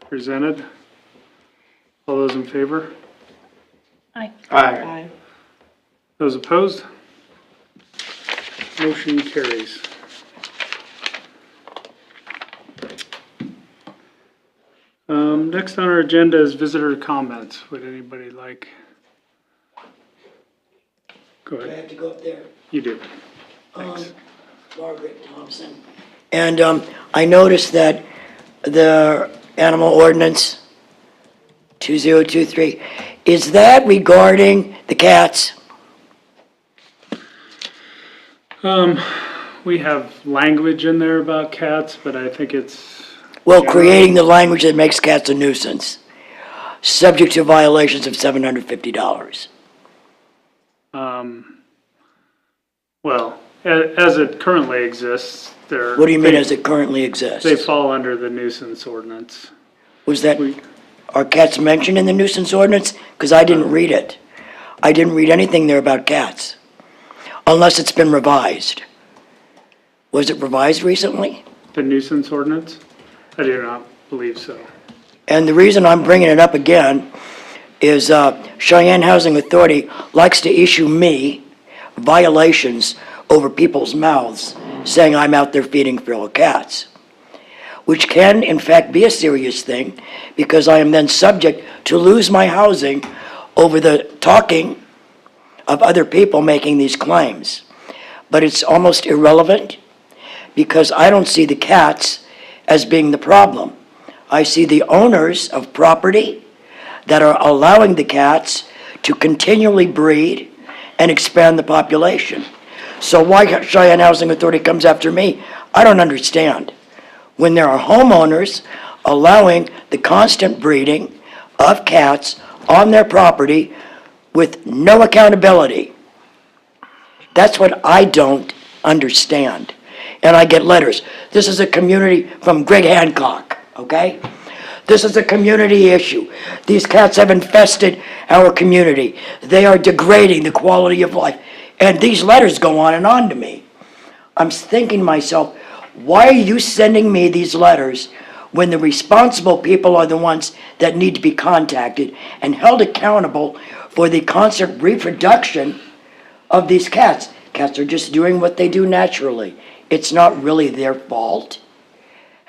[SPEAKER 1] presented. All those in favor?
[SPEAKER 3] Aye.
[SPEAKER 2] Aye.
[SPEAKER 1] Those opposed? Motion carries. Next on our agenda is visitor comments. Would anybody like? Go
[SPEAKER 10] Do I
[SPEAKER 1] ahead.
[SPEAKER 10] have to go up there?
[SPEAKER 1] You do. Thanks.
[SPEAKER 10] Margaret Thompson. And I noticed that the animal ordinance 2023, is that regarding the cats?
[SPEAKER 1] We have language in there about cats, but I think it's.
[SPEAKER 10] Well,
[SPEAKER 1] general.
[SPEAKER 10] creating the language that makes cats a nuisance, subject to violations of $750.
[SPEAKER 1] Well, as it currently exists, they're.
[SPEAKER 10] What do you mean as it currently exists?
[SPEAKER 1] They fall under the nuisance ordinance.
[SPEAKER 10] Was that,
[SPEAKER 1] We,
[SPEAKER 10] are cats mentioned in the nuisance ordinance? Because I didn't read it. I didn't read anything there about cats, unless it's been revised. Was it revised recently?
[SPEAKER 1] the nuisance ordinance? I do not believe so.
[SPEAKER 10] And the reason I'm bringing it up again is Cheyenne Housing Authority likes to issue me violations over people's mouths, saying I'm out there feeding feral cats, which can in fact be a serious thing, because I am then subject to lose my housing over the talking of other people making these claims. But it's almost irrelevant, because I don't see the cats as being the problem. I see the owners of property that are allowing the cats to continually breed and expand the population. So why Cheyenne Housing Authority comes after me, I don't understand. When there are homeowners allowing the constant breeding of cats on their property with no accountability. That's what I don't understand. And I get letters. This is a community from Greg Hancock, okay? This is a community issue. These cats have infested our community. They are degrading the quality of life. And these letters go on to me. I'm thinking to myself, why are you sending me these letters when the responsible people are the ones that need to be contacted and held accountable for the constant reproduction of these cats? Cats are just doing what they do naturally. It's not really their fault.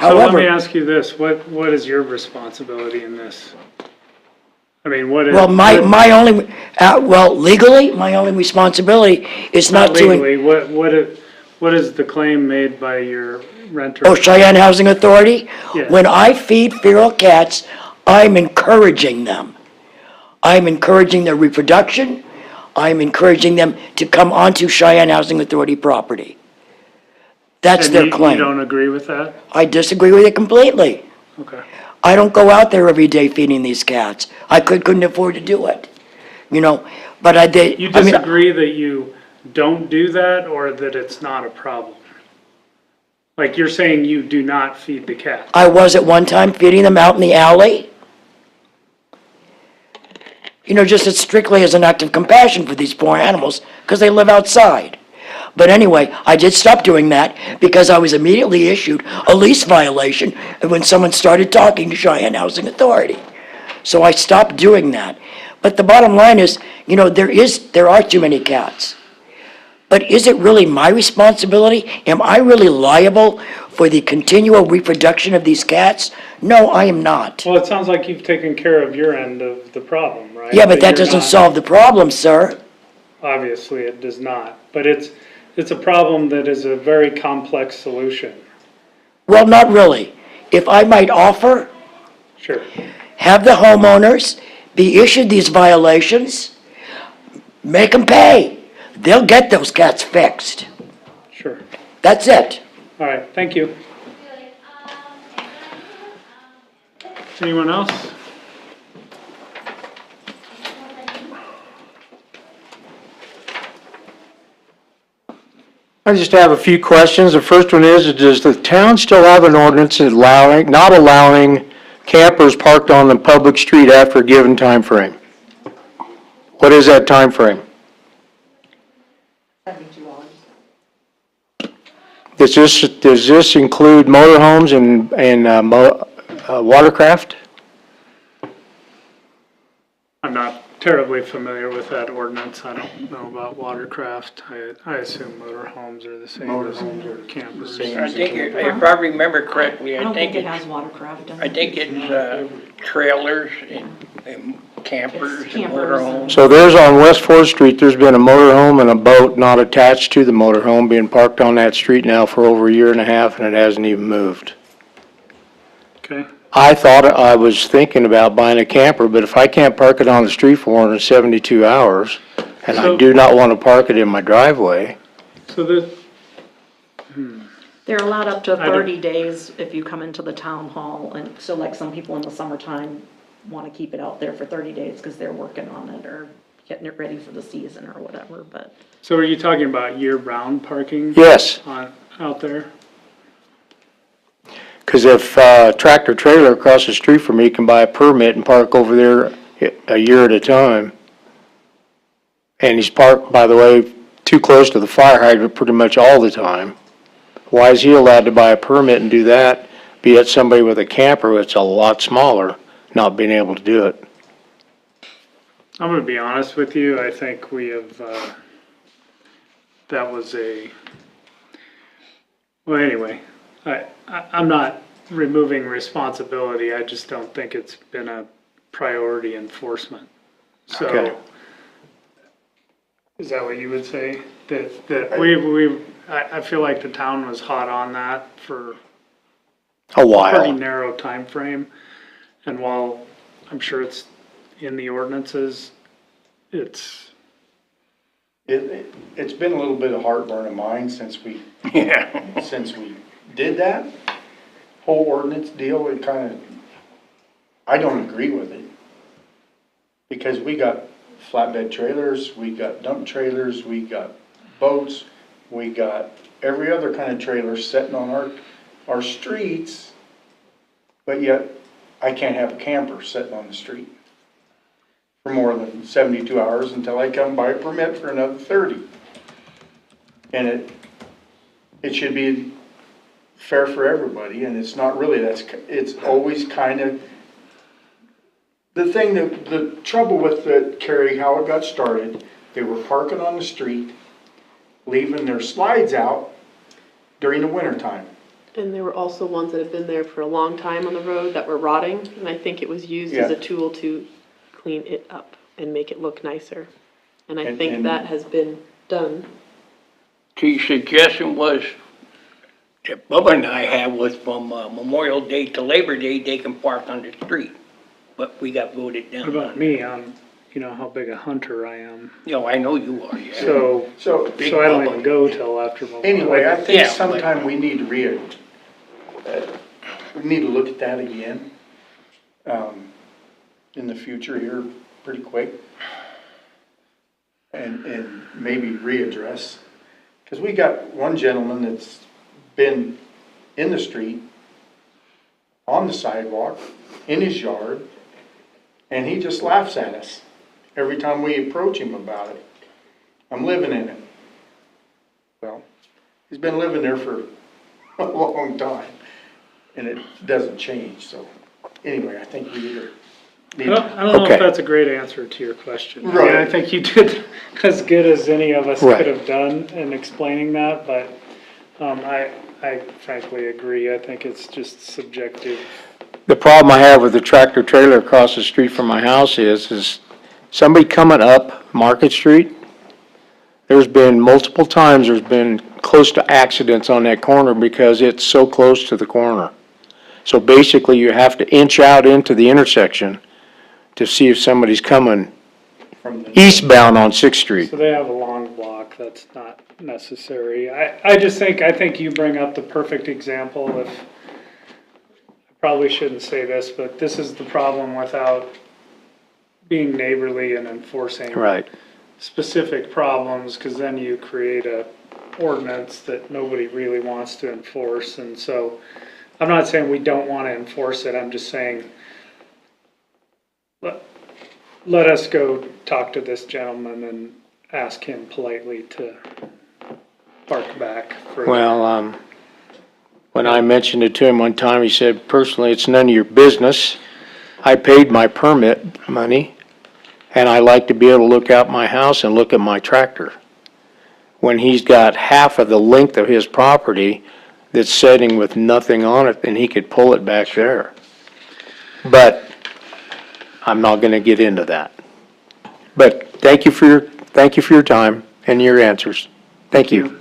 [SPEAKER 1] So let me
[SPEAKER 10] However,
[SPEAKER 1] ask you this, what is your responsibility in this? I mean, what is?
[SPEAKER 10] well, my only, legally, my only responsibility is not to.
[SPEAKER 1] Legally, What is the claim made by your renter?
[SPEAKER 10] Oh, Cheyenne Housing Authority?
[SPEAKER 1] Yeah.
[SPEAKER 10] When I feed feral cats, I'm encouraging them. I'm encouraging their reproduction. I'm encouraging them to come onto Cheyenne Housing Authority property. That's
[SPEAKER 1] And
[SPEAKER 10] their
[SPEAKER 1] you
[SPEAKER 10] claim.
[SPEAKER 1] don't agree with that?
[SPEAKER 10] I disagree with it completely.
[SPEAKER 1] Okay.
[SPEAKER 10] I don't go out there every day feeding these cats. I couldn't afford to do it, you know, but I did.
[SPEAKER 1] You
[SPEAKER 10] I mean,
[SPEAKER 1] disagree that you don't do that or that it's not a problem? Like you're saying you do not feed the cat?
[SPEAKER 10] I was at one time feeding them out in the alley. You know, just as strictly as an act of compassion for these poor animals, because they live outside. But anyway, I did stop doing that because I was immediately issued a lease violation when someone started talking to Cheyenne Housing Authority. So I stopped doing that. But the bottom line is, you know, there are too many cats. But is it really my responsibility? Am I really liable for the continual reproduction of these cats? No, I am not.
[SPEAKER 1] Well, it sounds like you've taken care of your end of the problem, right?
[SPEAKER 10] Yeah, but that
[SPEAKER 1] you're
[SPEAKER 10] doesn't
[SPEAKER 1] not-
[SPEAKER 10] solve the problem, sir.
[SPEAKER 1] Obviously, it does not. But it's a problem that is a very complex solution.
[SPEAKER 10] Well, not really. If I might offer,
[SPEAKER 1] Sure.
[SPEAKER 10] have the homeowners be issued these violations, make them pay. They'll get those cats fixed.
[SPEAKER 1] Sure.
[SPEAKER 10] That's it.
[SPEAKER 1] All right, thank you. Anyone else?
[SPEAKER 11] I just have a few questions. The first one is, does the town still have an ordinance not allowing campers parked on the public street after a given time frame? What is that time frame?
[SPEAKER 6] 72 hours.
[SPEAKER 11] Does this include motorhomes and watercraft?
[SPEAKER 1] I'm not terribly familiar with that ordinance. I don't know about watercraft. I assume motorhomes are the same as campers.
[SPEAKER 5] I think, if I remember correctly,
[SPEAKER 6] I
[SPEAKER 5] I
[SPEAKER 6] don't
[SPEAKER 5] think
[SPEAKER 6] think it has
[SPEAKER 5] it's,
[SPEAKER 6] watercraft in
[SPEAKER 5] I
[SPEAKER 6] it.
[SPEAKER 5] think it's trailers and campers
[SPEAKER 6] It's
[SPEAKER 5] and
[SPEAKER 6] campers.
[SPEAKER 5] motorhomes.
[SPEAKER 11] So there's on West 4th Street, there's been a motorhome and a boat not attached to the motorhome being parked on that street now for over a year and a half, and it hasn't even moved.
[SPEAKER 1] Okay,
[SPEAKER 11] I was thinking about buying a camper, but if I can't park it on the street for more than 72 hours, and I
[SPEAKER 1] So-
[SPEAKER 11] do not want to park it in my driveway,
[SPEAKER 1] so the,
[SPEAKER 6] They're allowed up to
[SPEAKER 1] I don't-
[SPEAKER 6] 30 days if you come into the town hall, and so like some people in the summertime want to keep it out there for 30 days because they're working on it or getting it ready for the season or whatever, but.
[SPEAKER 1] so are you talking about year-round parking?
[SPEAKER 11] yes.
[SPEAKER 1] Out there?
[SPEAKER 11] Because if a tractor trailer across the street from me can buy a permit and park over there a year at a time, and he's parked, by the way, too close to the fire hydrant pretty much all the time, why is he allowed to buy a permit and do that, be it somebody with a camper that's a lot smaller, not being able to do it?
[SPEAKER 1] I'm gonna be honest with you, I think we have, that was well, anyway, I'm not removing responsibility, I just don't think it's been a priority enforcement.
[SPEAKER 11] Okay.
[SPEAKER 1] So, is that what you would say? That I feel like the town was hot on that for
[SPEAKER 11] A
[SPEAKER 1] pretty
[SPEAKER 11] while.
[SPEAKER 1] narrow time frame. And while I'm sure it's in the ordinances, it's,
[SPEAKER 4] It's been a little bit of heartburn of mine since we
[SPEAKER 5] Yeah.
[SPEAKER 4] did that. Whole ordinance deal, it kind of, I don't agree with it. Because we got flatbed trailers, we got dump trailers, we got boats, we got every other kind of trailer sitting on our streets. But yet, I can't have a camper sitting on the street for more than 72 hours until I come buy a permit for another 30. And it should be fair for everybody, and it's not really, it's always kind of, the trouble with the Kerry, how it got started, they were parking on the street, leaving their slides out during the wintertime.
[SPEAKER 2] And there were also ones that had been there for a long time on the road that were rotting, and I think it was used as a
[SPEAKER 4] Yeah.
[SPEAKER 2] tool to clean it up and make it look nicer. And I
[SPEAKER 4] And-
[SPEAKER 2] think
[SPEAKER 4] and-
[SPEAKER 2] that has been done.
[SPEAKER 5] the suggestion was, that Bubba and I had was from Memorial Day to Labor Day, they can park on the street. But we got voted down.
[SPEAKER 1] What about me? You know how big a hunter I am.
[SPEAKER 5] You know, I know you are, yeah.
[SPEAKER 1] So
[SPEAKER 4] So,
[SPEAKER 5] Big
[SPEAKER 1] I don't
[SPEAKER 5] Bubba.
[SPEAKER 1] even go till after Memorial.
[SPEAKER 4] anyway, I think
[SPEAKER 5] Yeah,
[SPEAKER 4] sometime we need to we need to look at that again, in the future here, pretty quick. And maybe readdress, because we got one gentleman that's been in the street, on the sidewalk, in his yard, and he just laughs at us every time we approach him about it. I'm living in it. Well, he's been living there for a long time, and it doesn't change, so, anyway, I think we either
[SPEAKER 1] I
[SPEAKER 4] need
[SPEAKER 1] don't,
[SPEAKER 4] to.
[SPEAKER 1] I don't know
[SPEAKER 11] Okay.
[SPEAKER 1] if that's a great answer to your question. I mean,
[SPEAKER 4] Right.
[SPEAKER 1] I think you did as good as any of us
[SPEAKER 11] Right.
[SPEAKER 1] could have done in explaining that, but, I frankly agree. I think it's just subjective.
[SPEAKER 11] The problem I have with the tractor trailer across the street from my house is somebody coming up Market Street, there's been multiple times, there's been close to accidents on that corner because it's so close to the corner. So basically, you have to inch out into the intersection to see if somebody's coming
[SPEAKER 4] From the.
[SPEAKER 11] eastbound on Sixth Street.
[SPEAKER 1] So they have a long block, that's not necessary. I think you bring up the perfect example of, I probably shouldn't say this, but this is the problem without being neighborly and enforcing
[SPEAKER 11] Right.
[SPEAKER 1] specific problems, because then you create a ordinance that nobody really wants to enforce, and so, I'm not saying we don't want to enforce it, I'm just saying, let us go talk to this gentleman and ask him politely to park back for.
[SPEAKER 11] Well, when I mentioned it to him one time, he said, personally, it's none of your business. I paid my permit money, and I like to be able to look out my house and look at my tractor. When he's got half of the length of his property that's sitting with nothing on it, and he could pull it back there. But I'm not gonna get into that. But thank you for your time and your answers. Thank you.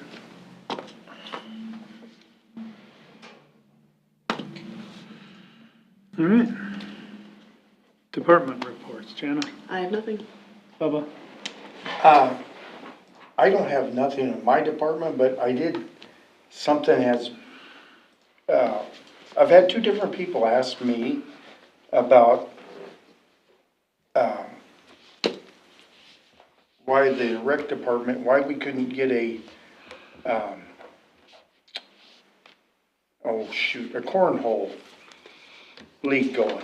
[SPEAKER 1] All right. Department reports, Jana,
[SPEAKER 6] I have nothing.
[SPEAKER 1] Bubba.
[SPEAKER 4] I don't have nothing in my department, but I did, something has, I've had two different people ask me about, why the rec department, why we couldn't get a, a cornhole league going.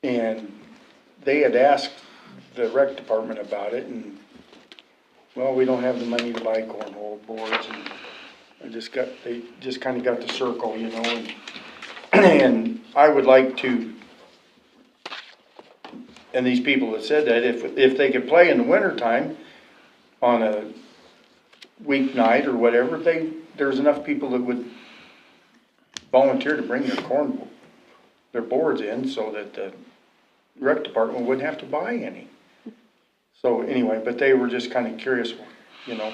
[SPEAKER 4] And they had asked the rec department about it, and, well, we don't have the money to buy cornhole boards, and they just kinda got the circle, you know, and I would like to, and these people that said that, if they could play in the wintertime on a weeknight or whatever, there's enough people that would volunteer to bring their boards in so that the rec department wouldn't have to buy any. So anyway, but they were just kinda curious, you know,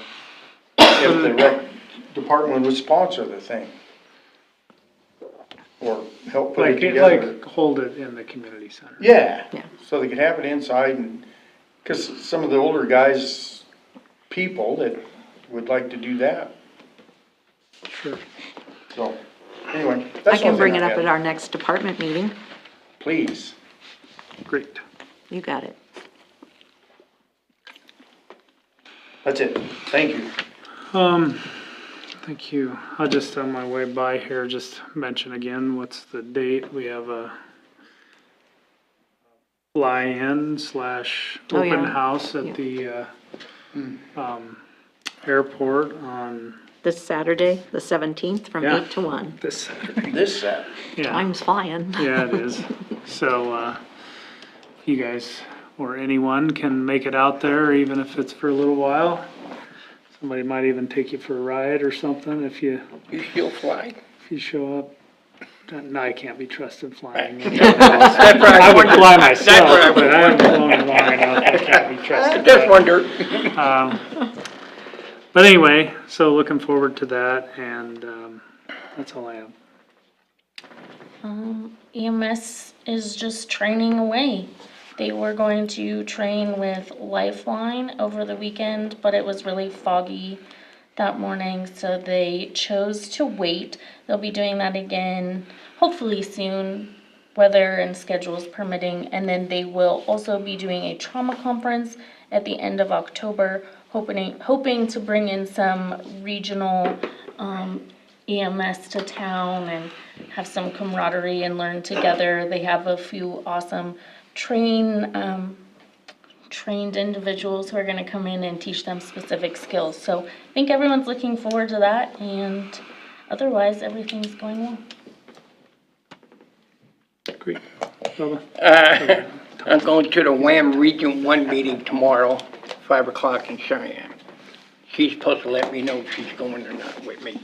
[SPEAKER 4] if the rec department would sponsor the thing. Or help put it together.
[SPEAKER 1] Like hold it in the community center.
[SPEAKER 4] Yeah.
[SPEAKER 6] Yeah.
[SPEAKER 4] So they could have it inside, and, cause some of the older guys, people that would like to do that,
[SPEAKER 1] Sure.
[SPEAKER 4] so, anyway.
[SPEAKER 6] I
[SPEAKER 4] that's
[SPEAKER 6] can
[SPEAKER 4] one
[SPEAKER 6] bring
[SPEAKER 4] thing
[SPEAKER 6] it
[SPEAKER 4] I
[SPEAKER 6] up
[SPEAKER 4] had.
[SPEAKER 6] at our next department meeting.
[SPEAKER 4] Please.
[SPEAKER 1] Great.
[SPEAKER 6] You got it.
[SPEAKER 4] That's it. Thank you.
[SPEAKER 1] Thank you. I'll just, on my way by here, just mention again, what's the date? We have a fly-in /
[SPEAKER 6] Oh,
[SPEAKER 1] open
[SPEAKER 6] yeah.
[SPEAKER 1] house
[SPEAKER 6] Yeah.
[SPEAKER 1] at the, airport on
[SPEAKER 6] This Saturday, the 17th, from
[SPEAKER 1] Yeah.
[SPEAKER 6] 8 to 1.
[SPEAKER 1] this Saturday.
[SPEAKER 4] This set.
[SPEAKER 1] Yeah,
[SPEAKER 6] Time's flying.
[SPEAKER 1] yeah, it is. So, you guys or anyone can make it out there, even if it's for a little while. Somebody might even take you for a ride or something if you
[SPEAKER 5] still fly?
[SPEAKER 1] show up. No, I can't be trusted flying.
[SPEAKER 5] That's what
[SPEAKER 1] I would fly
[SPEAKER 5] That's what I
[SPEAKER 1] myself, but I haven't flown long enough, I can't be trusted.
[SPEAKER 5] Just wondered.
[SPEAKER 1] But anyway, so looking forward to that, and that's all I have.
[SPEAKER 3] EMS is just training away. They were going to train with Lifeline over the weekend, but it was really foggy that morning, so they chose to wait. They'll be doing that again, hopefully soon, weather and schedules permitting, and then they will also be doing a trauma conference at the end of October, hoping to bring in some regional EMS to town and have some camaraderie and learn together. They have a few awesome trained individuals who are going to come in and teach them specific skills. So I think everyone's looking forward to that, and otherwise everything's going well.
[SPEAKER 1] Great. Bubba?
[SPEAKER 5] I'm going to the WHAM Region 1 meeting tomorrow, 5 o'clock in Cheyenne. She's supposed to let me know if she's going or not with me.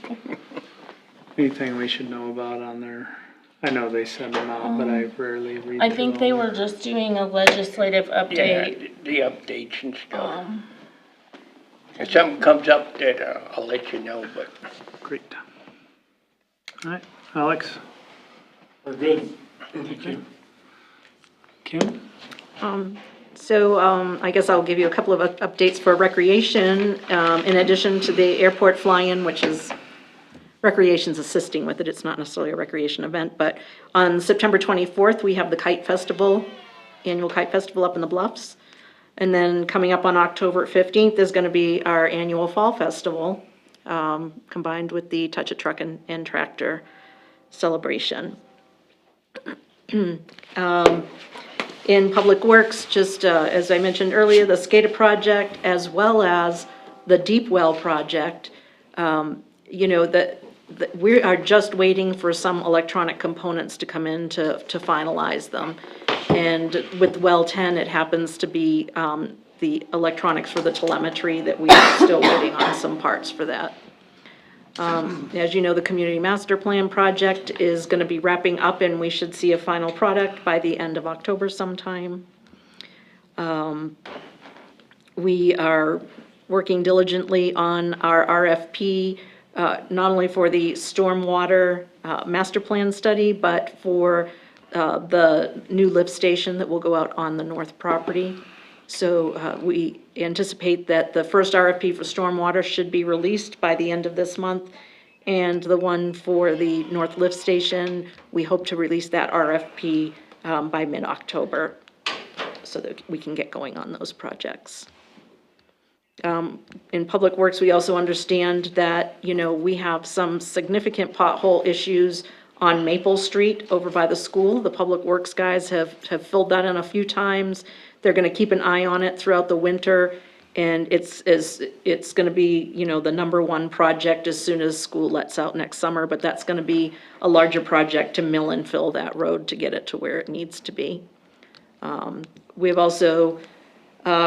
[SPEAKER 1] Anything we should know about on there? I know they send them out, but I rarely read
[SPEAKER 3] I
[SPEAKER 1] through
[SPEAKER 3] think
[SPEAKER 1] all
[SPEAKER 3] they
[SPEAKER 1] of
[SPEAKER 3] were
[SPEAKER 1] it.
[SPEAKER 3] just doing a legislative
[SPEAKER 5] Yeah,
[SPEAKER 3] update.
[SPEAKER 5] the updates and stuff.
[SPEAKER 3] Um,
[SPEAKER 5] If something comes up that I'll let you know, but
[SPEAKER 1] Great. All right, Alex?
[SPEAKER 8] We're good. Thank you.
[SPEAKER 1] Kim?
[SPEAKER 6] I guess I'll give you a couple of updates for recreation, in addition to the airport fly-in, which is, recreation's assisting with it, it's not necessarily a recreation event, but on September 24th, we have the Kite Festival, annual Kite Festival up in the Bluffs. And then coming up on October 15th is gonna be our annual Fall Festival, combined with the Touch a Truck and Tractor celebration. In Public Works, just as I mentioned earlier, the SCADA project as well as the Deep Well project, we are just waiting for some electronic components to come in to finalize them. And with Well 10, it happens to be the electronics for the telemetry that we are still waiting on some parts for that. As you know, the Community Master Plan project is gonna be wrapping up, and we should see a final product by the end of October sometime. We are working diligently on our RFP, not only for the stormwater master plan study, but for the new lift station that will go out on the north property. So we anticipate that the first RFP for stormwater should be released by the end of this month. And the one for the north lift station, we hope to release that RFP by mid-October so that we can get going on those projects. In Public Works, we also understand that, we have some significant pothole issues on Maple Street over by the school. The Public Works guys have filled that in a few times. They're gonna keep an eye on it throughout the winter, and it's gonna be, the number one project as soon as school lets out next summer, but that's gonna be a larger project to mill and fill that road to get it to where it needs to be. We've also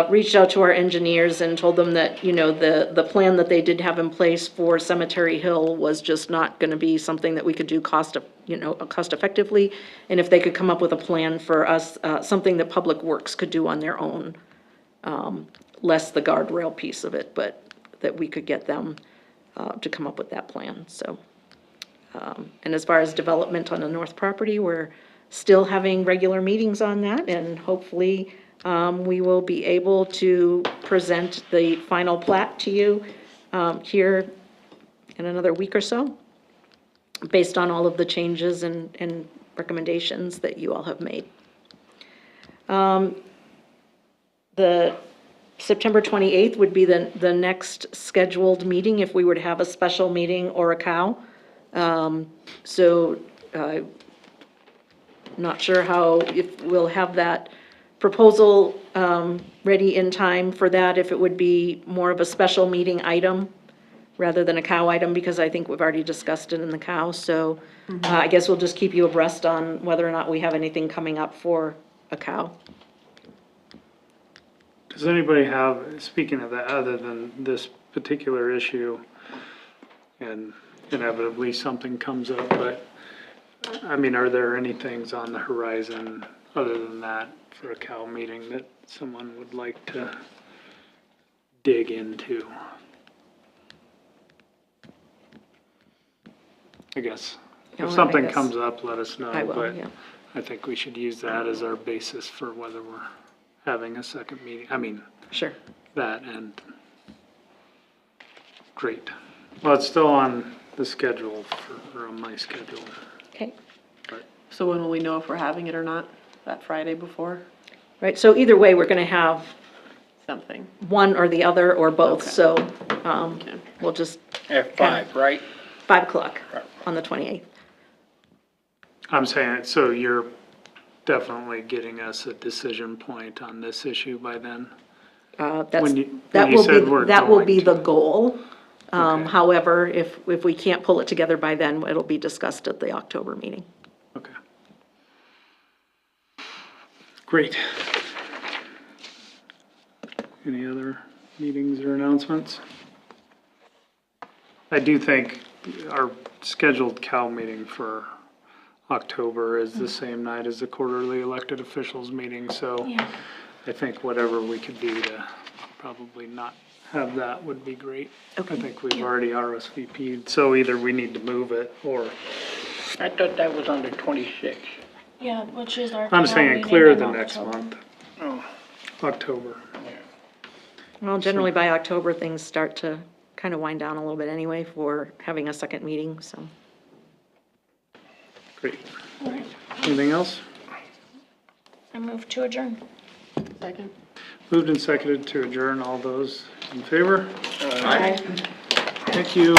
[SPEAKER 6] reached out to our engineers and told them that, the plan that they did have in place for Cemetery Hill was just not gonna be something that we could do cost effectively. And if they could come up with a plan for us, something that Public Works could do on their own, less the guardrail piece of it, but that we could get them to come up with that plan, so. And as far as development on the north property, we're still having regular meetings on that, and hopefully, we will be able to present the final plat to you here in another week or so, based on all of the changes and recommendations that you all have made. The September 28th would be the next scheduled meeting if we were to have a special meeting or a cow. Not sure if we'll have that proposal ready in time for that, if it would be more of a special meeting item rather than a cow item, because I think we've already discussed it in the cow. So I guess we'll just keep you abreast on whether or not we have anything coming up for a cow.
[SPEAKER 1] Does anybody have, speaking of that, other than this particular issue, and inevitably something comes up, but, are there any things on the horizon other than that for a cow meeting that someone would like to dig into? I guess.
[SPEAKER 6] No,
[SPEAKER 1] If
[SPEAKER 6] I
[SPEAKER 1] something
[SPEAKER 6] guess
[SPEAKER 1] comes up, let us know.
[SPEAKER 6] I will,
[SPEAKER 1] But
[SPEAKER 6] yeah.
[SPEAKER 1] I think we should use that as our basis for whether we're having a second meeting. I mean,
[SPEAKER 6] Sure.
[SPEAKER 1] that and, great. Well, it's still on the schedule or on my schedule.
[SPEAKER 6] Okay.
[SPEAKER 2] So when will we know if we're having it or not? That Friday before?
[SPEAKER 6] Right, so either way, we're gonna have
[SPEAKER 2] Something.
[SPEAKER 6] one or the other or both,
[SPEAKER 2] Okay.
[SPEAKER 6] so,
[SPEAKER 2] Okay.
[SPEAKER 6] we'll just,
[SPEAKER 5] At 5, right?
[SPEAKER 6] 5 o'clock on the 28th.
[SPEAKER 1] I'm saying, so you're definitely getting us a decision point on this issue by then?
[SPEAKER 6] That's,
[SPEAKER 1] When you
[SPEAKER 6] that will
[SPEAKER 1] said we're
[SPEAKER 6] be, that will be
[SPEAKER 1] going
[SPEAKER 6] the
[SPEAKER 1] to.
[SPEAKER 6] goal.
[SPEAKER 1] Okay.
[SPEAKER 6] However, if we can't pull it together by then, it'll be discussed at the October meeting.
[SPEAKER 1] Okay. Great. Any other meetings or announcements? I do think our scheduled Cal meeting for October is the same night as the quarterly elected officials meeting, so
[SPEAKER 3] Yeah.
[SPEAKER 1] I think whatever we could do to probably not have that would be great. I think we've already RSVP'd, so either we need to move it or,
[SPEAKER 5] I thought that was on the 26th.
[SPEAKER 3] Yeah, which is our.
[SPEAKER 1] I'm
[SPEAKER 3] town
[SPEAKER 1] saying
[SPEAKER 3] meeting
[SPEAKER 1] clear
[SPEAKER 3] in
[SPEAKER 1] the next
[SPEAKER 3] October.
[SPEAKER 1] month,
[SPEAKER 5] Oh,
[SPEAKER 1] October.
[SPEAKER 6] Well, generally by October, things start to kind of wind down a little bit anyway for having a second meeting, so.
[SPEAKER 1] Great. Anything else?
[SPEAKER 3] I move to adjourn.
[SPEAKER 2] Second?
[SPEAKER 1] Moved and seconded to adjourn. All those in favor?
[SPEAKER 6] Aye.
[SPEAKER 1] Thank you.